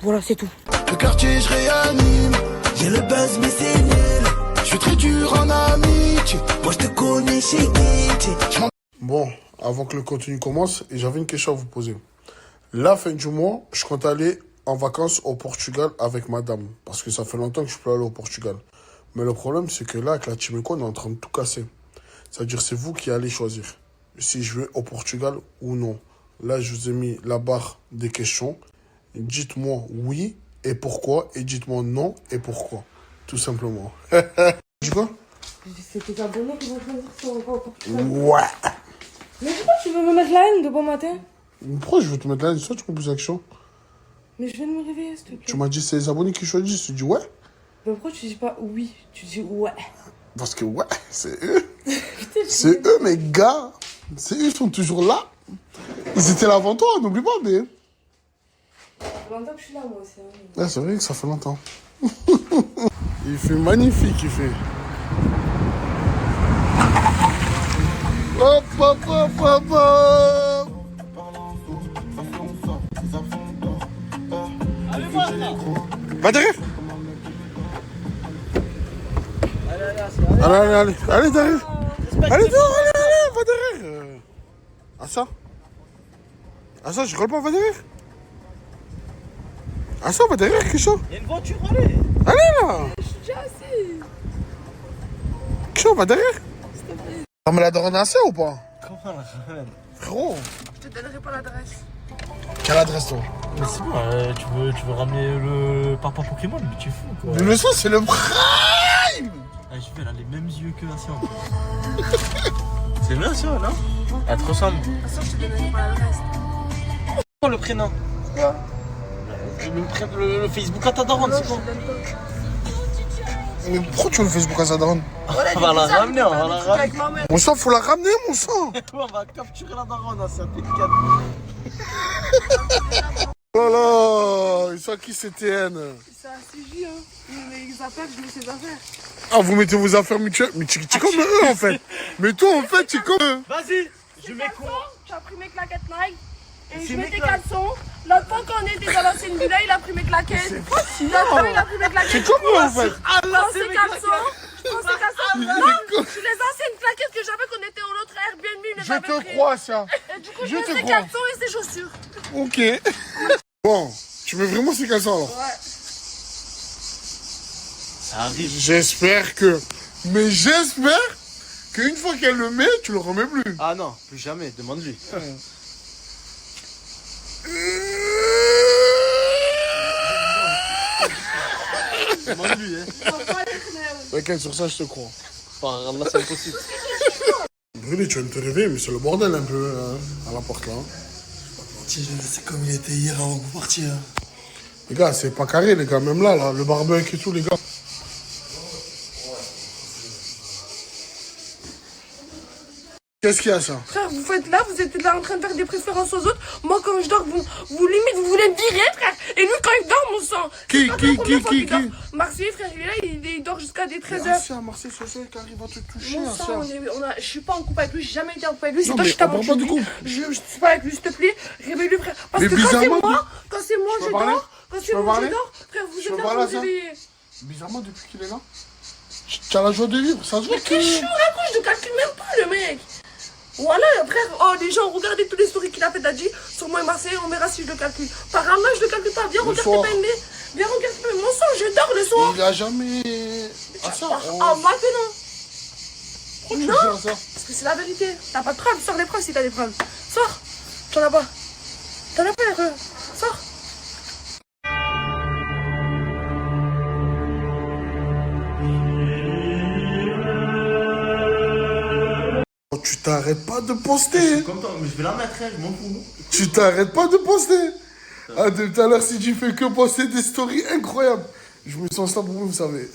Voilà, c'est tout. Le quartier, je réanime. J'ai le buzz, mais c'est nul. Je suis très dur en amitié. Moi, je te connais, c'est qui. Bon, avant que le contenu commence, j'avais une question à vous poser. La fin du mois, je compte aller en vacances au Portugal avec madame. Parce que ça fait longtemps que je peux aller au Portugal. Mais le problème, c'est que là, avec la Team Eco, on est en train de tout casser. C'est-à-dire, c'est vous qui allez choisir si je vais au Portugal ou non. Là, je vous ai mis la barre des questions. Dites-moi oui et pourquoi. Et dites-moi non et pourquoi. Tout simplement. Tu quoi? C'est tes abonnés qui vont choisir si on va au Portugal. Ouais. Mais pourquoi tu veux me mettre la haine de bon matin? Pourquoi je veux te mettre là? Soit tu me poses la question. Mais je viens de me réveiller, s'il te plaît. Tu m'as dit c'est les abonnés qui choisissent. Tu dis ouais? Mais pourquoi tu dis pas oui? Tu dis ouais. Parce que ouais, c'est eux. C'est eux, mes gars. C'est eux, ils sont toujours là. Ils étaient là avant toi, n'oublie pas, mais. Ça fait longtemps que je suis là, moi aussi. Ouais, c'est vrai que ça fait longtemps. Il fait magnifique, il fait. Hop, hop, hop, hop, hop. Va derrière. Allez, derrière. Allez, dehors, allez, va derrière. Ah ça, je colle pas, va derrière. Ah ça, va derrière, Kisho. Il y a une voiture, allez. Allez là. Je suis déjà assis. Kisho, va derrière. Tu me la donnes assez ou pas? Comment la ramène? Frérot. Je te donnerai pas l'adresse. Quelle adresse toi? Mais c'est bon, tu veux ramener le papa Pokémon, mais tu es fou quoi. Mais le son, c'est le prime. Ah, je vais, elle a les mêmes yeux que Assia en plus. C'est vrai Assia, non? Elle te ressemble. Attention, je te donnerai pas l'adresse. Quoi le prénom? Quoi? Le Facebook à ta daronne, c'est quoi? Mais pourquoi tu veux le Facebook à sa daronne? On va la ramener, on va la ramener. Mon sang, faut la ramener, mon sang. On va capturer la daronne, Assia, t'es Oh là, il sent qui c'est TN? C'est un CJ, hein. Les affaires, je mets ses affaires. Ah, vous mettez vos affaires mutuelles? Mais tu es comme eux en fait. Mais toi en fait, tu es comme eux. Vas-y, je mets quoi? Tu as pris mes claquettes Nike. Et je mets tes caleçons. L'autre fois qu'on était dans l'ancienne villa, il a pris mes claquettes. C'est pas si L'autre fois, il a pris mes claquettes. C'est comme eux en fait. Je prends ses caleçons. Je prends ses caleçons. Non, c'est les anciennes claquettes que j'avais qu'on était au autre Airbnb. Mais Je te crois, ça. Et du coup, Je je mets te ses crois. caleçons et ses chaussures. Ok. Bon, tu mets vraiment ces caleçons alors? Ouais. Ça arrive. J'espère que. Mais j'espère qu'une fois qu'elle le met, tu le remets plus. Ah non, plus jamais, demande-lui. T'inquiète, sur ça, je te crois. Enfin, Allah, c'est impossible. Brûlé, tu viens de te réveiller, mais c'est le bordel un peu à la porte là. C'est comme il était hier avant que vous partiez. Hein. Les gars, c'est pas carré, les gars. Même là, le barbecue et tout, les gars. Qu'est-ce qu'il y a, ça? Frère, vous faites là, vous êtes là en train de faire des préférences aux autres. Moi, quand je dors, vous limite, vous voulez me virer, frère. Et lui, quand il dort, mon sang. Qui Marseille, frère, il est là, il dort jusqu'à des 13h. Ah, Marseille, c'est ça qui arrive à te toucher. Mon sang, je suis pas en couple avec lui, j'ai jamais été en couple avec lui. C'est Non, toi mais qui t'as on parle pas de couple. Je suis pas avec lui, s'il te plaît. Réveille-lui, frère. Parce Mais que bizarrement, quand c'est moi, je dors. Quand c'est moi, je dors. Frère, vous êtes là pour me réveiller. Bizarrement, depuis qu'il est là, tu as la joie de vivre. Ça se voit Mais que je raconte, je ne calcule même pas, le mec. Voilà, frère, oh, les gens, regardez toutes les stories qu'il a fait d'Adji sur moi et Marseille, on verra si je le calcule. Par un je le calcule pas. Viens, regarde tes peines. Viens, regarde tes peines. Mon sang, je dors le soir. Il a jamais. Ah, ça Ah, maintenant. Pourquoi tu non, dis ça? parce que c'est la vérité. T'as pas de preuves, sors les preuves si t'as des preuves. Sors. T'en as pas. T'en as pas les preuves. Sors. Tu t'arrêtes pas de poster. Je suis content, mais je vais la mettre, je m'en fous. Tu t'arrêtes pas de poster. Ah, de tout à l'heure, si tu fais que poster des stories incroyables, je me sens ça pour vous, vous savez.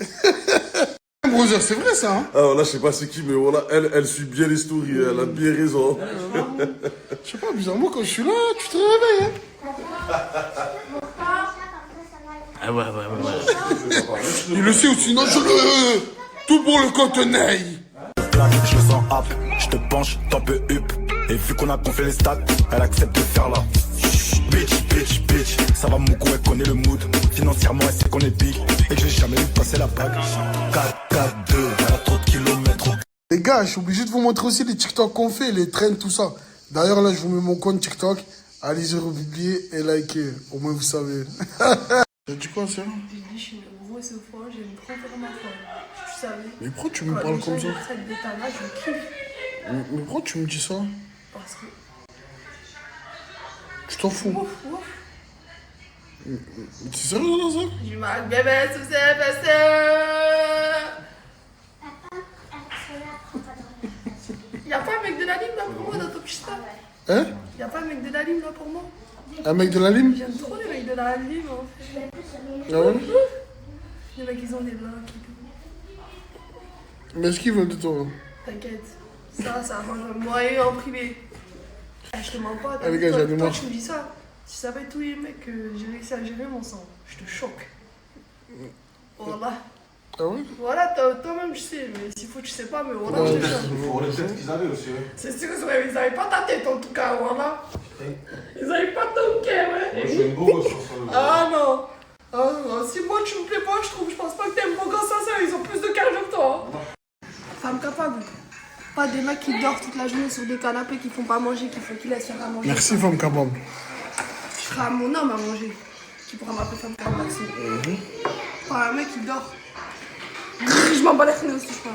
Brother, c'est vrai ça, hein? Ah, là, je sais pas c'est qui, mais voilà, elle suit bien les stories, elle a bien raison. Je sais pas, bizarrement, quand je suis là, tu te réveilles, hein? Ah ouais. Il le sait ou sinon je le... Tout pour le contenaille. Je le sens up, je te penche, t'en peux up. Et vu qu'on a gonflé les stats, elle accepte de faire là. Bitch, ça va mon goût, elle connaît le mood. Financièrement, elle sait qu'on est big et que j'ai jamais vu passer la bague. 4-4-2, elle a trop de kilomètres. Les gars, je suis obligé de vous montrer aussi les TikTok qu'on fait, les trends, tout ça. D'ailleurs, là, je vous mets mon compte TikTok. Allez-y, republier et likez. Au moins, vous savez. T'as dit quoi, ça? J'ai dit, je suis une grosse fois, j'aime trop faire ma foi. Tu savais. Mais pourquoi tu me parles comme ça? Je kiffe. Mais pourquoi tu me dis ça? Parce que. Tu t'en fous? Ouf. T'es sérieux dans ça? Du mal, bébé, tout ça passé. Y'a pas un mec de la lime là pour moi dans ton pista? Hein? Y'a pas un mec de la lime là pour moi? Un mec de la lime? J'aime trop les mecs de la lime en fait. Ah ouais? Les mecs ils ont des blancs qui tout. Mais est-ce qu'ils veulent de toi? T'inquiète. Ça arrange moi et en privé. Je te mens pas. Ah, les gars, j'ai des toi, marches. tu me dis ça. Tu savais tous les mecs que j'ai réussi à gérer mon sang. Je te choque. Voilà. Ah ouais? Voilà, toi-même je sais, mais s'il faut tu sais pas, mais voilà, je te choque. Pour les têtes qu'ils avaient aussi, ouais. C'est sûr qu'ils avaient pas ta tête en tout cas, voilà. Ils avaient pas ton cœur, ouais. Moi, je suis un beau gosse sur ça. Ah non. Ah non, si moi tu me plais pas, je pense pas que t'aimes beau gosse ça, ils ont plus de cardio que toi. Femme capable. Pas des mecs qui dorment toute la journée sur des canapés, qui font pas manger, qui laissent faire à manger. Merci, femme capable. Je ferai à mon homme à manger. Qui pourra m'appeler femme capable, merci. Pas un mec qui dort. Je m'en bats les fenêtres aussi, je crois.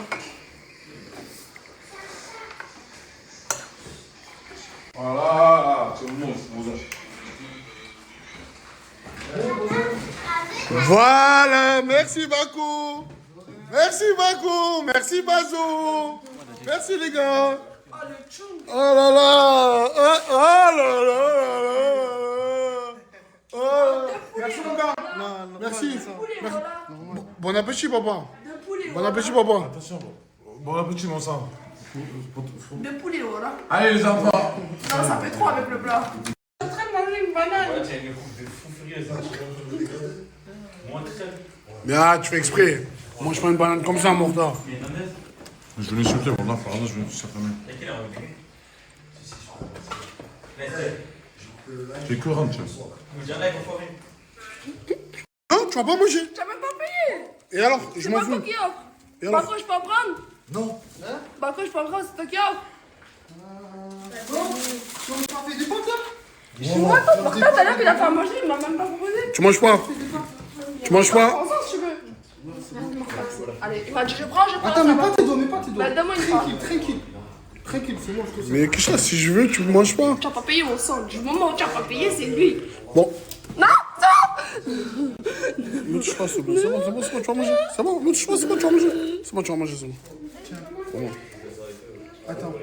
Voilà, c'est bon, c'est bon. Voilà, merci Bakou. Merci Bakou, merci Bazo. Merci les gars. Oh là là. Oh là là. Oh. Merci mon gars. Merci. Bon appétit papa. Bon appétit papa. Attention, bon appétit mon sang. De poulet, voilà. Allez les enfants. Non, ça fait trop avec le plat. Je suis en train de manger une banane. Mais ah, tu fais exprès. Mange pas une banane comme ça, Morda. Je vais l'insulter, voilà, Farana, je vais tout simplement. T'es courant, tiens. Non, tu vas pas manger. Tu n'as même pas payé. Et alors, je m'en C'est fous. pas toi qui offre. Et alors? Bah quoi, je peux en prendre? Non. Hein? Bah quoi, je peux en prendre, c'est toi qui offre. Tu m'as pas fait des potes là? Je suis moi, toi, pour ça, tout à l'heure, il a fait à manger, il m'a même pas proposé. Tu manges pas? Tu manges pas? Prends ça si tu veux. Allez, il m'a dit, je prends. Attends, mais pas tes doigts, Bah, donne-moi une fois. Tranquille. Tranquille, c'est bon, je te Mais Kisha, si je veux, tu me manges pas. Tu vas pas payer mon sang. Du moment où tu vas pas payer, c'est lui. Bon. Non, non. Ne touche pas, s'il te plaît. C'est bon, tu vas manger. C'est bon, ne touche pas, c'est bon, tu vas manger. C'est bon, tu vas manger, c'est bon. C'est bon. Attends.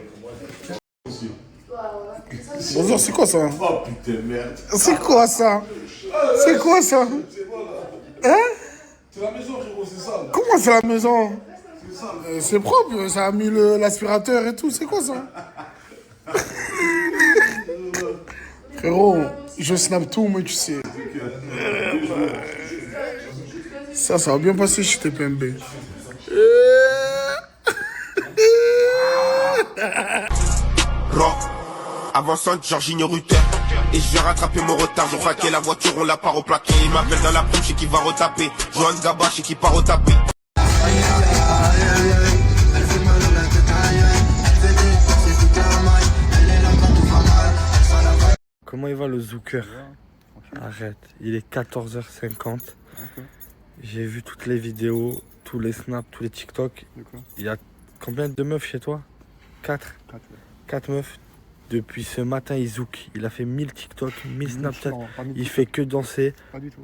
Bonjour, c'est quoi ça? Oh putain, merde. C'est quoi ça? C'est quoi ça? Hein? C'est la maison, frérot, c'est ça. Comment c'est la maison? C'est propre, ça a mis l'aspirateur et tout, c'est quoi ça? Frérot, je snap tout, mais tu sais. Ça va bien passer chez TPMB. Rock, avançante, Georgine Rutter. Et je vais rattraper mon retard, je craqué la voiture, on l'a pas replaqué. Il m'appelle dans la prime, je sais qui va retaper. Johan Gaba, je sais qui part retaper. Comment il va le Zouker? Arrête, il est 14h50. J'ai vu toutes les vidéos, tous les snaps, tous les TikTok. Il y a combien de meufs chez toi? 4. 4 meufs. Depuis ce matin, il zouk. Il a fait 1000 TikTok, 1000 Snapchat. Il fait que danser.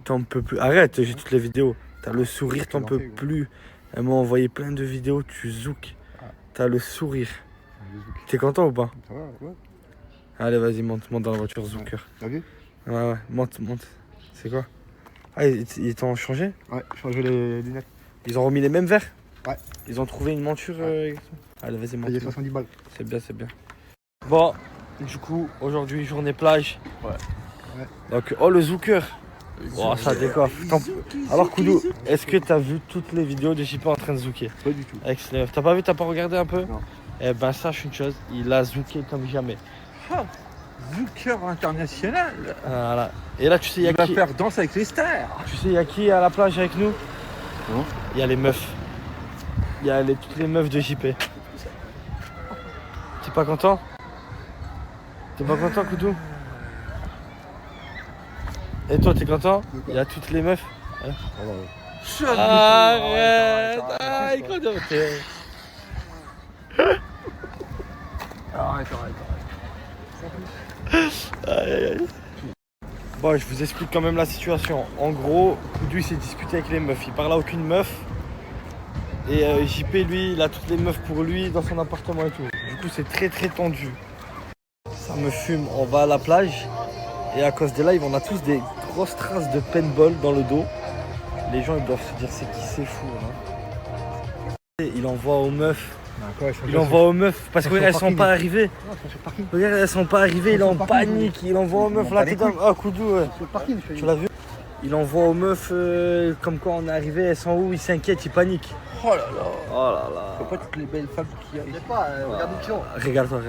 T'en peux plus. Arrête, j'ai toutes les vidéos. T'as le sourire, t'en peux plus. Elle m'a envoyé plein de vidéos, tu zouk. T'as le sourire. T'es content ou pas? Allez, vas-y, monte dans la voiture, Zouker. Ouais, monte. C'est quoi? Ah, ils t'ont changé? Ouais, changé les lunettes. Ils ont remis les mêmes verres? Ouais. Ils ont trouvé une monture Allez, vas-y, monte. Payé 70 balles. C'est bien. Bon, du coup, aujourd'hui, journée plage. Ouais. Donc, oh, le Zouker. Oh, ça décoiffe. Alors, Koudou, est-ce que t'as vu toutes les vidéos de JP en train de zouker? Pas du tout. Avec ses meufs. T'as pas vu, t'as pas regardé un peu? Non. Eh ben, sache une chose, il a zouké comme jamais. Zouker international. Voilà. Et là, tu sais, il y a qui? Il va faire danse avec les stars. Tu sais, il y a qui à la plage avec nous? Non. Il y a les meufs. Il y a toutes les meufs de JP. T'es pas content? T'es pas content, Koudou? Et toi, t'es content? Il y a toutes les meufs. Hein? Arrête! Ah, il est content. Arrête. Aïe. Bon, je vous explique quand même la situation. En gros, Koudou il s'est disputé avec les meufs. Il parle à aucune meuf. Et JP, lui, il a toutes les meufs pour lui dans son appartement et tout. Du coup, c'est très tendu. Ça me fume. On va à la plage. Et à cause des lives, on a tous des grosses traces de paintball dans le dos. Les gens, ils doivent se dire, c'est qui c'est fou. Hein. Il envoie aux meufs. Il envoie aux meufs parce qu'elles sont pas arrivées. Regarde, elles sont pas arrivées, il est en panique. Il envoie aux meufs là, t'es dans. Ah, Koudou, tu l'as vu? Il envoie aux meufs comme quoi on est arrivé, elles sont où? Il s'inquiète, il panique. Oh là là. Faut pas toutes les belles femmes qui arrivent. Regarde où tu es. Regarde-toi.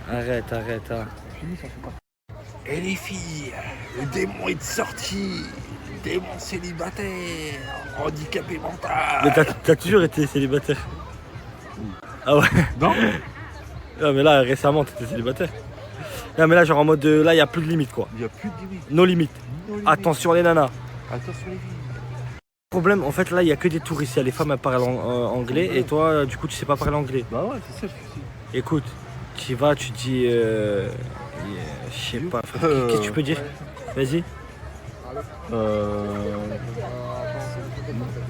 Arrête. Et les filles, le démon est sorti. Démon célibataire, handicapé mental. Mais t'as toujours été célibataire? Ah ouais? Non. Non mais là récemment t'étais célibataire. Non mais là genre en mode là il y a plus de limite quoi. Il y a plus de limite. Nos limites. Attention les nanas. Attention les filles. Le problème en fait là il y a que des touristes, les femmes elles parlent anglais et toi du coup tu sais pas parler anglais. Bah ouais c'est ça le souci. Écoute, tu vas, tu dis je sais pas, qu'est-ce que tu peux dire? Vas-y.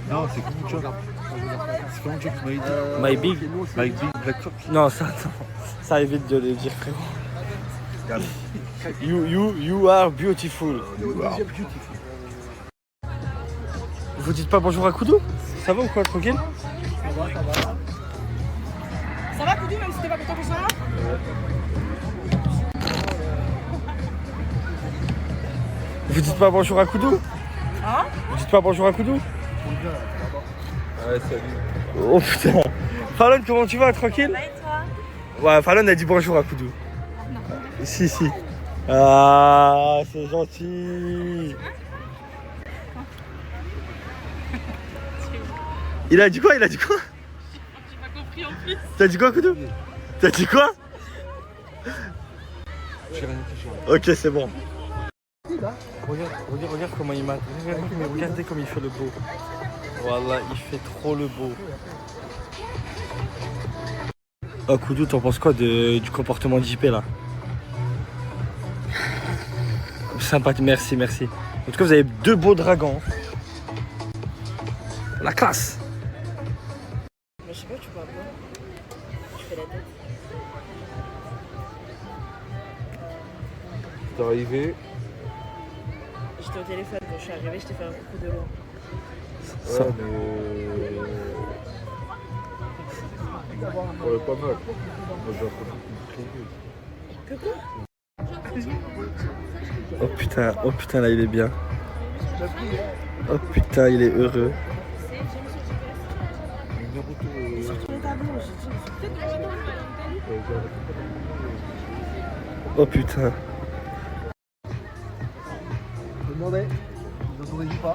Non, c'est comment tu vois? C'est comment tu m'as dit? My big black cock. Non, ça évite de le dire, frérot. You are beautiful. You are beautiful. Vous dites pas bonjour à Koudou? Ça va ou quoi, tranquille? Ça va, Koudou, même si t'es pas content qu'on soit là? Vous dites pas bonjour à Koudou? Hein? Vous dites pas bonjour à Koudou? Ouais, salut. Oh putain. Fallon, comment tu vas? Tranquille? Ça va et toi? Ouais, Fallon a dit bonjour à Koudou. Non. Si. Ah, c'est gentil. Il a dit quoi? J'ai pas compris en plus. T'as dit quoi, Koudou? T'as dit quoi? J'ai rien dit. Ok, c'est bon. Regarde comment il m'a. Regardez comme il fait le beau. Voilà, il fait trop le beau. Oh Koudou, t'en penses quoi du comportement de JP là? Sympathique, merci, merci. En tout cas, vous avez 2 beaux dragons. La classe. Mais je sais pas, tu parles quoi? Je fais la tête. T'es arrivé. J'étais au téléphone quand je suis arrivée, je t'ai fait un coucou de loin. Ça. Ouais, mais... Ouais, pas mal. Moi, j'ai un peu Coucou. Oh putain, là il est bien. Oh putain, il est heureux. Oh putain. Demandez, vous n'entendez pas.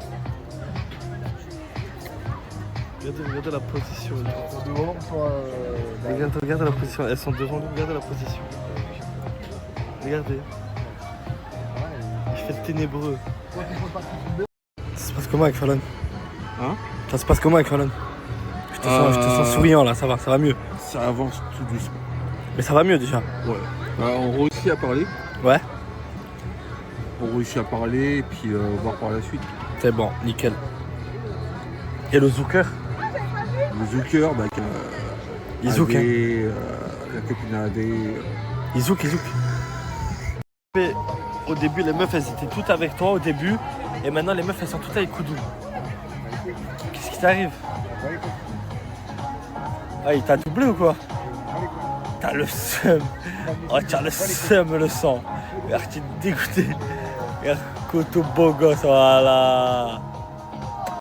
Regardez la position. Devant, soit. Regardez la position. Elles sont devant nous. Regardez la position. Regardez. Il fait le ténébreux. Ça se passe comment avec Fallon? Hein? Ça se passe comment avec Fallon? Je te sens souriant là, ça va mieux. Ça avance tout doucement. Mais ça va mieux déjà. Ouais. On réussit à parler. Ouais. On réussit à parler et puis voir par la suite. C'est bon, nickel. Et le Zouker? Le Zouker, bah, Izouk, hein. La copine Adé. Izouk. Au début, les meufs, elles étaient toutes avec toi au début. Et maintenant, les meufs, elles sont toutes avec Koudou. Qu'est-ce qui t'arrive? Ah, il t'a doublé ou quoi? T'as le seum. Oh, t'as le seum, le sang. Regarde, tu es dégoûté. Regarde, Koto beau gosse, voilà.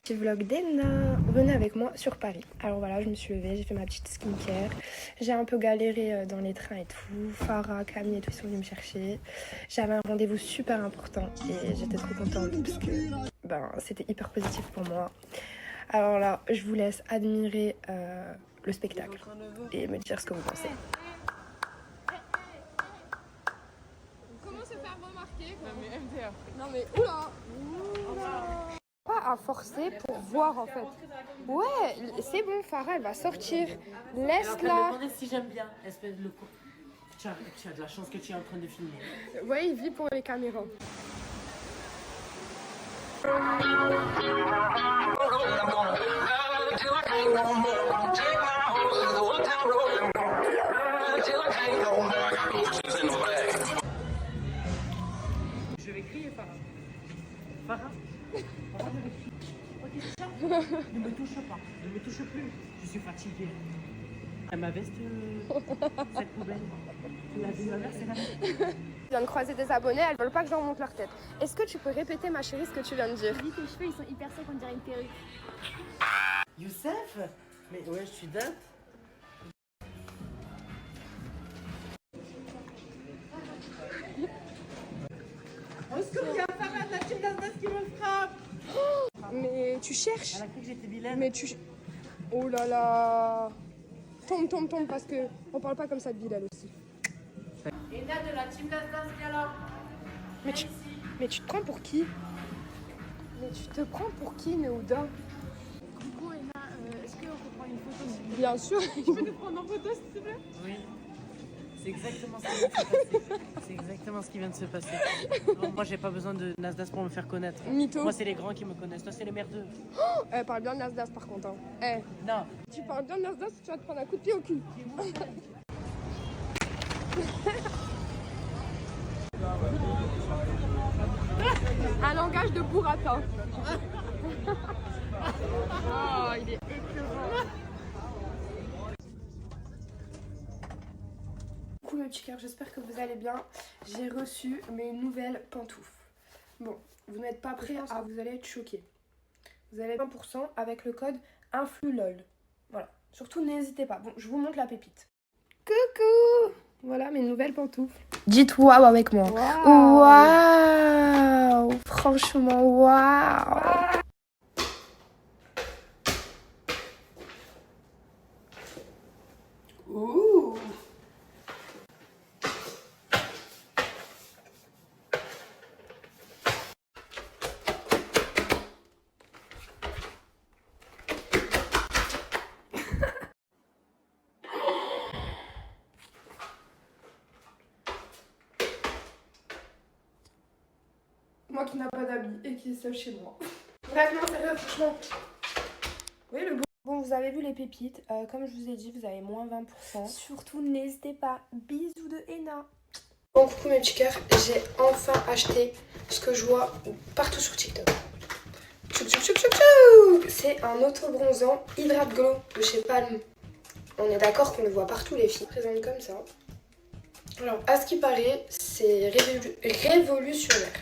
Petit vlog d'Elna. Venez avec moi sur Paris. Alors voilà, je me suis levée, j'ai fait ma petite skincare. J'ai un peu galéré dans les trains et tout. Farah, Camille et tout, ils sont venus me chercher. J'avais un rendez-vous super important et j'étais trop contente parce que c'était hyper positif pour moi. Alors là, je vous laisse admirer le spectacle et me dire ce que vous pensez. Comment se faire remarquer quoi. Non mais MDR. Non mais oula. Pas à forcer pour voir en fait. Ouais, c'est bon, Farah, elle va sortir. Laisse-la. Si j'aime bien, espèce de loco. Tu as de la chance que tu es en train de filmer. Ouais, il vit pour les caméras. Je vais crier, Farah. Farah, ne me touche pas, ne me touche plus. Je suis fatiguée. Ma veste, cette poubelle. Tu l'as vu, ma mère, c'est la même. Je viens de croiser des abonnés, elles veulent pas que je leur montre leur tête. Est-ce que tu peux répéter, ma chérie, ce que tu viens de dire? Dis tes cheveux, ils sont hyper secs, on dirait une perruque. Youssef? Mais ouais, je suis date. Au secours, il y a Farah de la team d'Asdas qui me frappe. Mais tu cherches? Elle a cru que j'étais vilaine. Mais tu... Oh là là. Tombe, parce que on parle pas comme ça de Bilal aussi. Et là, de la team d'Asdas qui est là. Mais tu te prends pour qui? Mais tu te prends pour qui, Néouda? Coucou Emma, est-ce qu'on peut prendre une photo s'il te plaît? Bien sûr. Tu peux nous prendre en photo s'il te plaît? Oui. C'est exactement ce qui vient de se passer. C'est exactement ce qui vient de se passer. Non, moi, j'ai pas besoin de Nasdaq pour me faire connaître. Mytho. Moi, c'est les grands qui me connaissent. Toi, c'est les merdeux. Oh, elle parle bien de Nasdaq par contre. Hein. Non. Tu parles bien de Nasdaq, tu vas te prendre un coup de pied au cul. Un langage de burrata. Oh, il est écœurant. Coucou mes petits cœurs, j'espère que vous allez bien. J'ai reçu mes nouvelles pantoufles. Bon, vous n'êtes pas prêts, vous allez être choqués. Vous allez être 1% avec le code INFLULOL. Voilà, surtout n'hésitez pas. Bon, je vous montre la pépite. Coucou! Voilà mes nouvelles pantoufles. Dites waouh avec moi. Waouh! Franchement, waouh! Ouh! Moi qui n'a pas d'habits et qui est seule chez moi. Bref, non, sérieux, franchement. Oui, le beau. Bon, vous avez vu les pépites. Comme je vous ai dit, vous avez moins 20%. Surtout, n'hésitez pas. Bisous de Henna. Bon, coucou mes petits cœurs. J'ai enfin acheté ce que je vois partout sur TikTok. C'est un auto-bronzant Hydrate Glow de chez Palm. On est d'accord qu'on le voit partout les filles. Présente comme ça. Alors, à ce qui paraît, c'est révolutionnaire.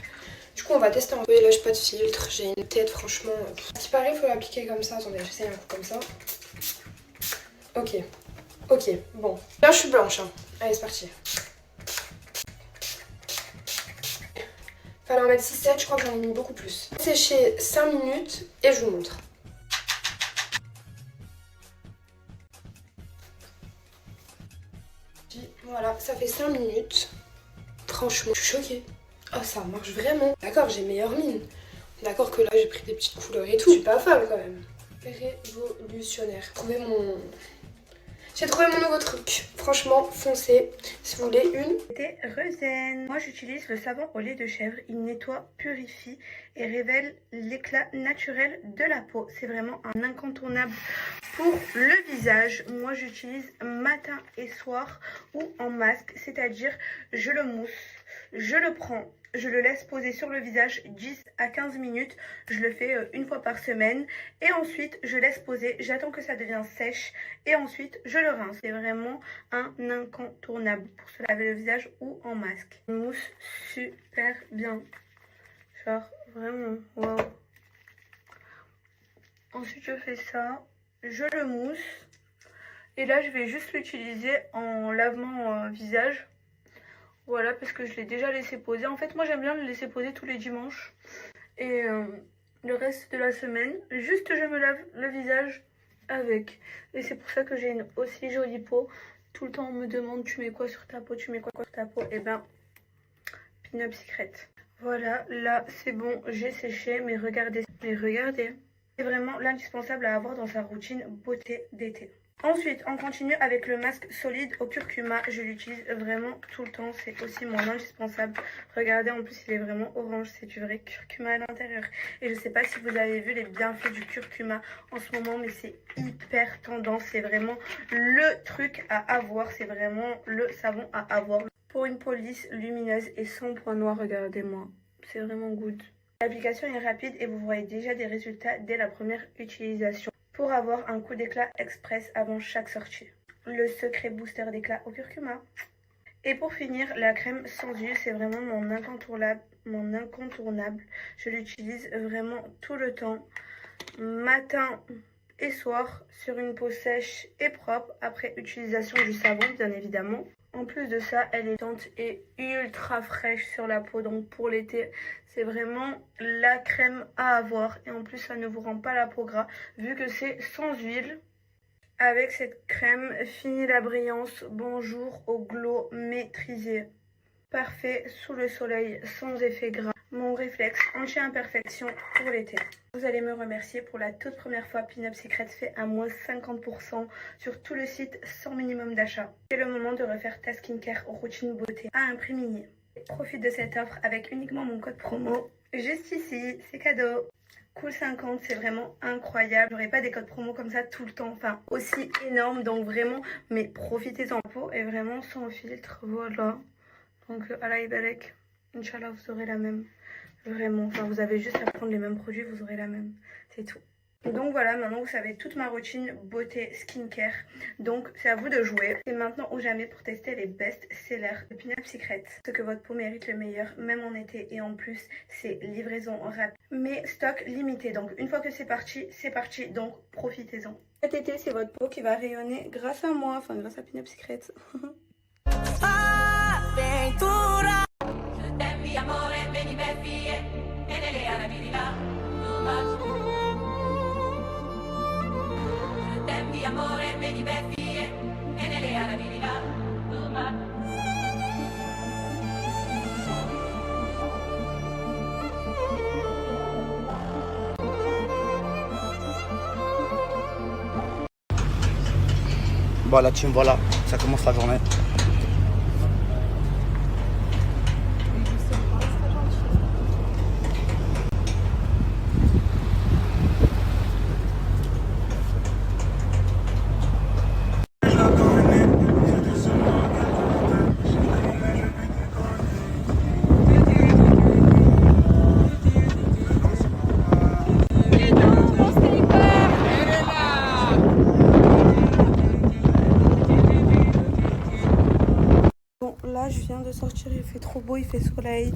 Du coup, on va tester un peu. Là, j'ai pas de filtre, j'ai une tête, franchement. À ce qui paraît, il faut l'appliquer comme ça. Attendez, j'essaie un coup comme ça. Ok. Ok, bon. Là, je suis blanche. Hein. Allez, c'est parti. Fallait en mettre 6-7, je crois que j'en ai mis beaucoup plus. Sécher 5 minutes et je vous montre. Voilà, ça fait 5 minutes. Franchement, je suis choquée. Oh, ça marche vraiment. D'accord, j'ai meilleure mine. D'accord que là, j'ai pris des petites couleurs et tout. Je suis pas folle quand même. Révolutionnaire. J'ai trouvé mon nouveau truc. Franchement, foncez si vous voulez une. C'était Rezen. Moi, j'utilise le savon au lait de chèvre. Il nettoie, purifie et révèle l'éclat naturel de la peau. C'est vraiment un incontournable pour le visage. Moi, j'utilise matin et soir ou en masque. C'est-à-dire, je le mousse, je le prends. Je le laisse poser sur le visage 10 à 15 minutes. Je le fais une fois par semaine. Et ensuite, je laisse poser. J'attends que ça devienne sèche. Et ensuite, je le rince. C'est vraiment un incontournable pour se laver le visage ou en masque. Il mousse super bien. Genre, vraiment, waouh. Ensuite, je fais ça. Je le mousse. Et là, je vais juste l'utiliser en lavement visage. Voilà, parce que je l'ai déjà laissé poser. En fait, moi, j'aime bien le laisser poser tous les dimanches. Et le reste de la semaine, juste je me lave le visage avec. Et c'est pour ça que j'ai une aussi jolie peau. Tout le temps, on me demande, tu mets quoi sur ta peau, tu mets quoi sur ta peau. Et ben, Pin-Up Secret. Voilà, là, c'est bon, j'ai séché. Mais regardez, c'est vraiment l'indispensable à avoir dans sa routine beauté d'été. Ensuite, on continue avec le masque solide au curcuma. Je l'utilise vraiment tout le temps. C'est aussi mon indispensable. Regardez, en plus, il est vraiment orange. C'est du vrai curcuma à l'intérieur. Et je ne sais pas si vous avez vu les bienfaits du curcuma en ce moment, mais c'est hyper tendance. C'est vraiment le truc à avoir. C'est vraiment le savon à avoir. Pour une peau lisse, lumineuse et sans points noirs, regardez-moi. C'est vraiment good. L'application est rapide et vous voyez déjà des résultats dès la première utilisation. Pour avoir un coup d'éclat express avant chaque sortie. Le secret booster d'éclat au curcuma. Et pour finir, la crème sans huile, c'est vraiment mon incontournable. Je l'utilise vraiment tout le temps, matin et soir, sur une peau sèche et propre, après utilisation du savon, bien évidemment. En plus de ça, elle est tente et ultra fraîche sur la peau. Donc pour l'été, c'est vraiment la crème à avoir. Et en plus, ça ne vous rend pas la peau gras vu que c'est sans huile. Avec cette crème, fini la brillance. Bonjour au glow maîtrisé. Parfait sous le soleil, sans effet gras. Mon réflexe anti-imperfection pour l'été. Vous allez me remercier pour la toute première fois. Pin-Up Secret fait à moins 50% sur tout le site sans minimum d'achat. C'est le moment de refaire ta skincare routine beauté à un prix mini. Profite de cette offre avec uniquement mon code promo. Juste ici, c'est cadeau. Cool 50, c'est vraiment incroyable. J'aurais pas des codes promo comme ça tout le temps, enfin aussi énorme. Donc vraiment, mais profitez-en. Peau est vraiment sans filtre, voilà. Donc Allah Ibarek, Inch'Allah, vous aurez la même. Vraiment, enfin vous avez juste à prendre les mêmes produits, vous aurez la même. C'est tout. Donc voilà, maintenant vous savez toute ma routine beauté skincare. Donc c'est à vous de jouer. C'est maintenant ou jamais pour tester les best-sellers de Pin-Up Secret. Ce que votre peau mérite le meilleur, même en été. Et en plus, c'est livraison rapide. Mais stock limité. Donc une fois que c'est parti, donc profitez-en. Cet été, c'est votre peau qui va rayonner grâce à moi, enfin grâce à Pin-Up Secret. Bon la team, voilà, ça commence la journée. je viens de sortir, il fait trop beau, il fait soleil.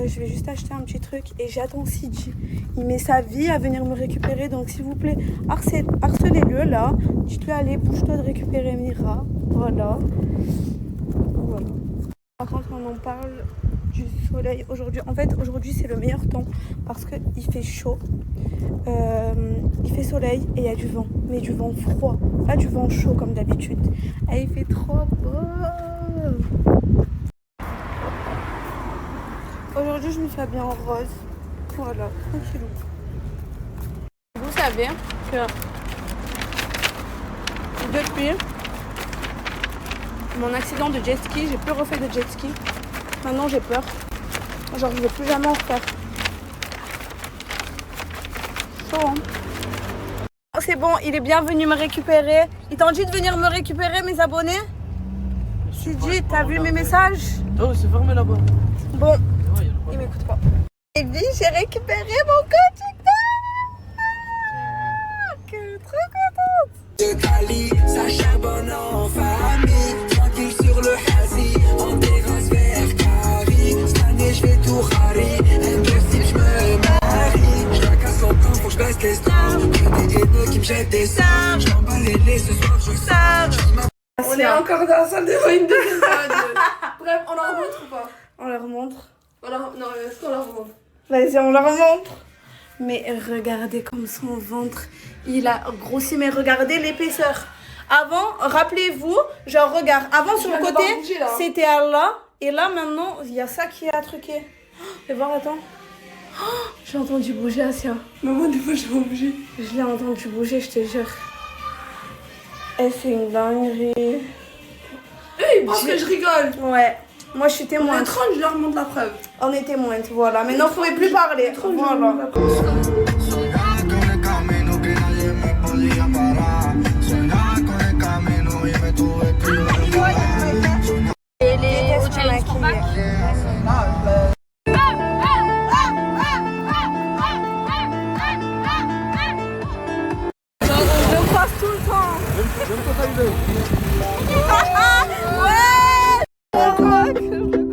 Je vais juste acheter un petit truc et j'attends Sidi. Il met sa vie à venir me récupérer, donc s'il vous plaît, harcelez-le là. Dites-lui, allez, bouge-toi de récupérer Mira. Voilà. Voilà. Par contre, on en parle du soleil aujourd'hui. En fait, aujourd'hui, c'est le meilleur temps parce qu'il fait chaud. Il fait soleil et il y a du vent. Mais du vent froid, pas du vent chaud comme d'habitude. Et il fait trop beau. Aujourd'hui, je me suis habillée en rose. Voilà, tranquillou. Vous savez que depuis mon accident de jet ski, j'ai plus refait de jet ski. Maintenant, j'ai peur. Genre, je ne veux plus jamais en refaire. Chaud, hein. Oh, c'est bon, il est bien venu me récupérer. Il t'a dit de venir me récupérer, mes abonnés? Sidi, t'as vu mes messages? Oh, c'est fermé là-bas. Bon, il m'écoute pas. Et puis, j'ai récupéré mon compte TikTok. Trop contente. De Cali, ça charbonne en famille. Tranquille sur le hasi, en terrasse vers Paris. Cette année, je vais tout rari. Impossible, je me marie. Je la casse son temps, faut que je baisse les stars. J'ai des haineux qui me jettent des sards. Je m'emballe les ce soir, je sors. On est encore dans la salle de bain une deuxième fois. Bref, on leur montre ou pas? On leur montre. Non, est-ce qu'on leur montre? Vas-y, on leur montre. Mais regardez comme son ventre, il a grossi. Mais regardez l'épaisseur. Avant, rappelez-vous, genre regarde, avant sur le côté, c'était Allah. Et là maintenant, il y a ça qui est truqué. Fais voir, attends. Oh, j'ai entendu bouger Asia. Maman, des fois, j'ai pas bougé. Je l'ai entendu bouger, je te jure. Et c'est une dinguerie. Ils pensent que je rigole. Ouais. Moi, je suis témoin. On est 30, je leur montre la preuve. On est témoin, voilà. Maintenant, vous ne pouvez plus parler. Voilà. Et les hôtels, ils sont back. On me croise tout le temps. J'aime pas t'arriver. Ouais. Je crois que je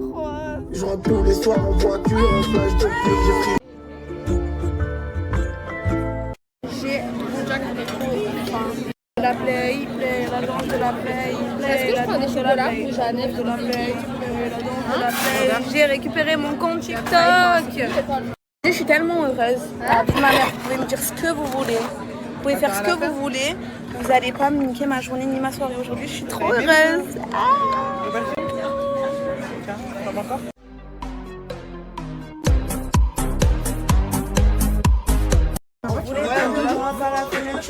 croise. Je rentre tous les soirs en voiture, un flash de pire, j'ai pris. J'ai mon jack la play, la danse de la play, la danse de la play, la danse de la play, la danse de la play. J'ai récupéré mon compte TikTok. Je suis tellement heureuse. Ma mère, vous pouvez me dire ce que vous voulez. Vous pouvez faire ce que vous voulez. Vous n'allez pas me niquer ma journée ni ma soirée aujourd'hui. Je suis trop heureuse. On voulait faire de droit par la fenêtre.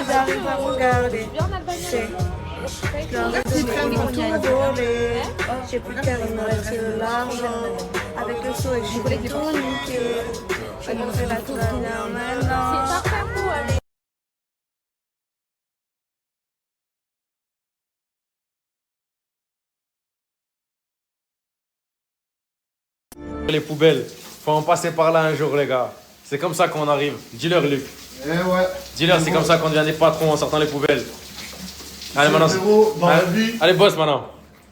J'arrive à regarder. Je leur ai donné mon volé. J'ai plus qu'à me reste de l'argent. Avec le saut et je voulais tout niquer. J'ai montré la tournure maintenant. C'est parfait pour aller. Les poubelles, faut en passer par là un jour les gars. C'est comme ça qu'on arrive. Dis-leur Luc. Eh ouais. Dis-leur, c'est comme ça qu'on devient des patrons en sortant les poubelles. Allez maintenant. Frérot, dans la vie. Allez boss maintenant.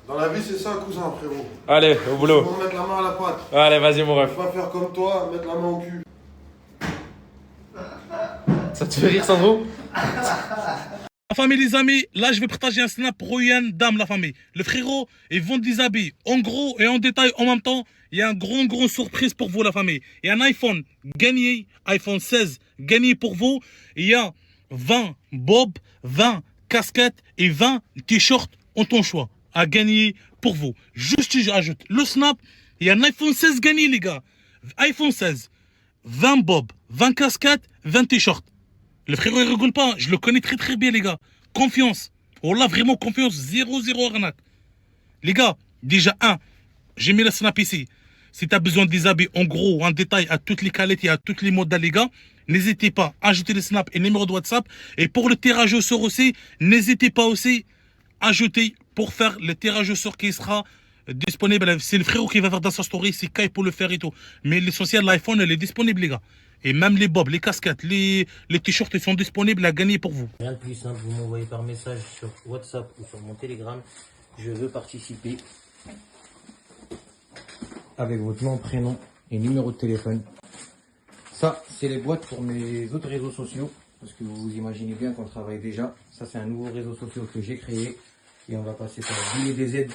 Dans la vie c'est ça cousin frérot. Allez, au boulot. Faut mettre la main à la pâte. Allez, vas-y mon ref. Faut pas faire comme toi, mettre la main au cul. Ça te fait rire Sandro? La famille, les amis, là je vais partager un snap Royan Dame, la famille. Le frérot, ils vendent des habits en gros et en détail en même temps. Il y a un grand surprise pour vous, la famille. Il y a un iPhone gagné, iPhone 16 gagné pour vous. Il y a 20 bobs, 20 casquettes et 20 t-shirts en ton choix à gagner pour vous. Juste, j'ajoute le snap. Il y a un iPhone 16 gagné, les gars. iPhone 16, 20 bobs, 20 casquettes, 20 t-shirts. Le frérot, il rigole pas. Je le connais très bien, les gars. Confiance. On l'a vraiment confiance. 0 arnaque. Les gars, déjà, j'ai mis le snap ici. Si tu as besoin des habits en gros, en détail, à toutes les qualités, à toutes les modèles, les gars, n'hésitez pas à ajouter le snap et le numéro de WhatsApp. Et pour le tirage au sort aussi, n'hésitez pas aussi à ajouter pour faire le tirage au sort qui sera disponible. C'est le frérot qui va faire dans sa story, c'est Kai pour le faire et tout. Mais l'essentiel, l'iPhone, elle est disponible, les gars. Et même les bobs, les casquettes, les t-shirts, ils sont disponibles à gagner pour vous. Rien de plus simple, vous m'envoyez par message sur WhatsApp ou sur mon Telegram. Je veux participer avec votre nom, prénom et numéro de téléphone. Ça, c'est les boîtes pour mes autres réseaux sociaux. Parce que vous imaginez bien qu'on travaille déjà. Ça, c'est un nouveau réseau social que j'ai créé. Et on va passer par Billet des aides.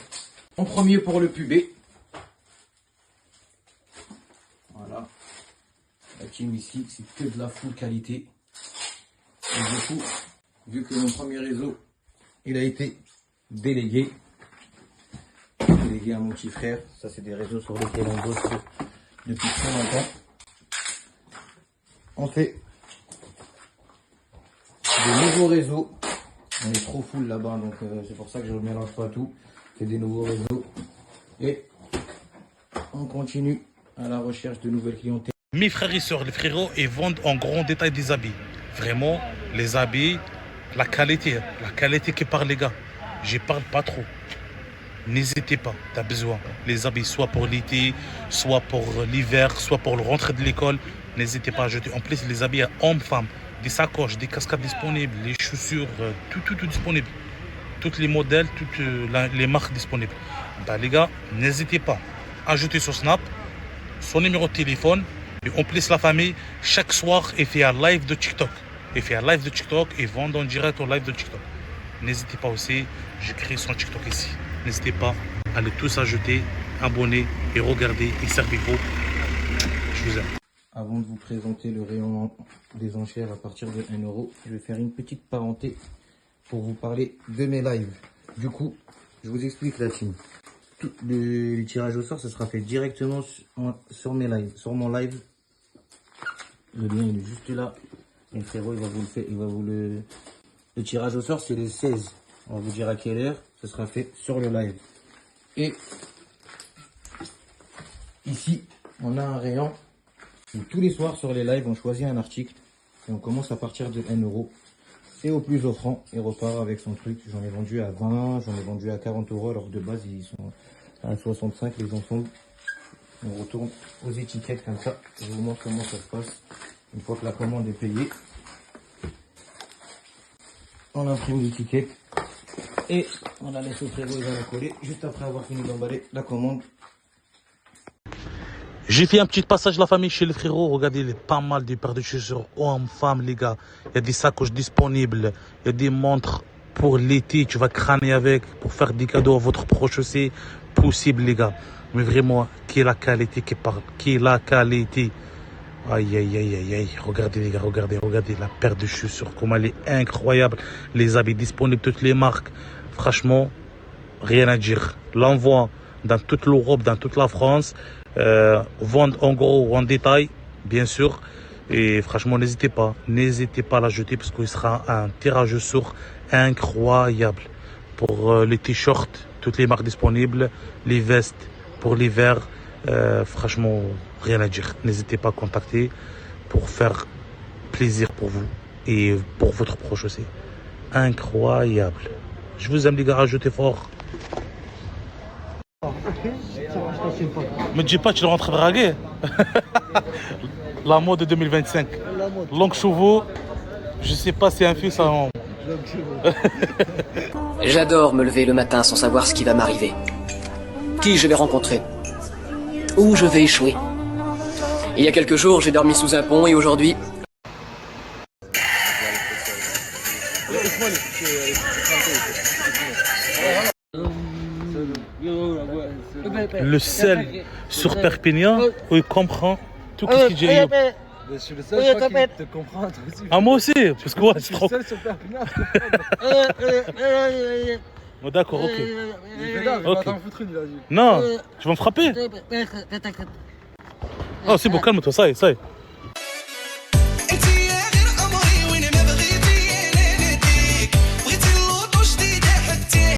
En premier pour le pubé. Voilà. La team ici, c'est que de la full qualité. Et du coup, vu que mon premier réseau, il a été délégué à mon petit frère. Ça, c'est des réseaux sur lesquels on bosse depuis très longtemps. On fait des nouveaux réseaux. On est trop full là-bas, donc c'est pour ça que je ne mélange pas tout. C'est des nouveaux réseaux. Et on continue à la recherche de nouvelles clientèles. Mes frères et sœurs, les frérots, ils vendent en grand détail des habits. Vraiment, les habits, la qualité qui parle les gars. Je parle pas trop. N'hésitez pas, tu as besoin. Les habits, soit pour l'été, soit pour l'hiver, soit pour le rentrée de l'école. N'hésitez pas à jeter. En plus, les habits hommes-femmes, des sacoches, des casquettes disponibles, les chaussures, tout disponible. Tous les modèles, toutes les marques disponibles. Ben, les gars, n'hésitez pas à ajouter sur Snap son numéro de téléphone. Et en plus, la famille, chaque soir, il fait un live de TikTok. Et vend en direct au live de TikTok. N'hésitez pas aussi, j'ai créé son TikTok ici. N'hésitez pas à les tous ajouter, abonner et regarder et servez-vous. Je vous aime. Avant de vous présenter le rayon des enchères à partir de 1 €, je vais faire une petite parenthèse pour vous parler de mes lives. Du coup, je vous explique la team. Tout le tirage au sort, ça sera fait directement sur mes lives, sur mon live. Le lien il est juste là. Et le frérot, il va vous le tirage au sort, c'est le 16. On va vous dire à quelle heure, ce sera fait sur le live. Et ici, on a un rayon où tous les soirs sur les lives, on choisit un article et on commence à partir de 1 €. C'est au plus offrant et repart avec son truc. J'en ai vendu à 20, j'en ai vendu à 40 € alors de base ils sont à 65 les ensembles. On retourne aux étiquettes comme ça. Je vous montre comment ça se passe. Une fois que la commande est payée, on imprime l'étiquette et on la laisse au frérot, il va la coller juste après avoir fini d'emballer la commande. J'ai fait un petit passage de la famille chez le frérot. Regardez, il y a pas mal de paires de chaussures hommes, femmes, les gars. Il y a des sacoches disponibles. Il y a des montres pour l'été. Tu vas crâner avec pour faire des cadeaux à votre proche. C'est possible, les gars. Mais vraiment, qui est la qualité qui parle? Qui est la qualité? Aïe, aïe, aïe, aïe, aïe. Regardez, les gars, regardez la paire de chaussures. Comment elle est incroyable. Les habits disponibles, toutes les marques. Franchement, rien à dire. L'envoi dans toute l'Europe, dans toute la France. Vendre en gros ou en détail, bien sûr. Et franchement, n'hésitez pas à la jeter parce qu'il sera un tirage au sort incroyable. Pour les t-shirts, toutes les marques disponibles, les vestes pour l'hiver. Franchement, rien à dire. N'hésitez pas à contacter pour faire plaisir pour vous et pour votre proche aussi. Incroyable. Je vous aime les gars, ajoutez fort. Me dis pas, tu es en train de draguer. La mode de 2025. Longs chevaux, je sais pas si un fils a un... J'adore me lever le matin sans savoir ce qui va m'arriver. Qui je vais rencontrer. Où je vais échouer. Il y a quelques jours, j'ai dormi sous un pont et aujourd'hui... Le seul sur Perpignan où il comprend tout ce qu'il dit. Je suis le seul qui te comprend, toi aussi. Ah, moi aussi, parce que ouais, c'est trop. Je suis le seul sur Perpignan. Bon, d'accord, ok. Il va t'en foutre une, il a dit. Non, tu vas me frapper. Oh, c'est bon, calme-toi, ça y est.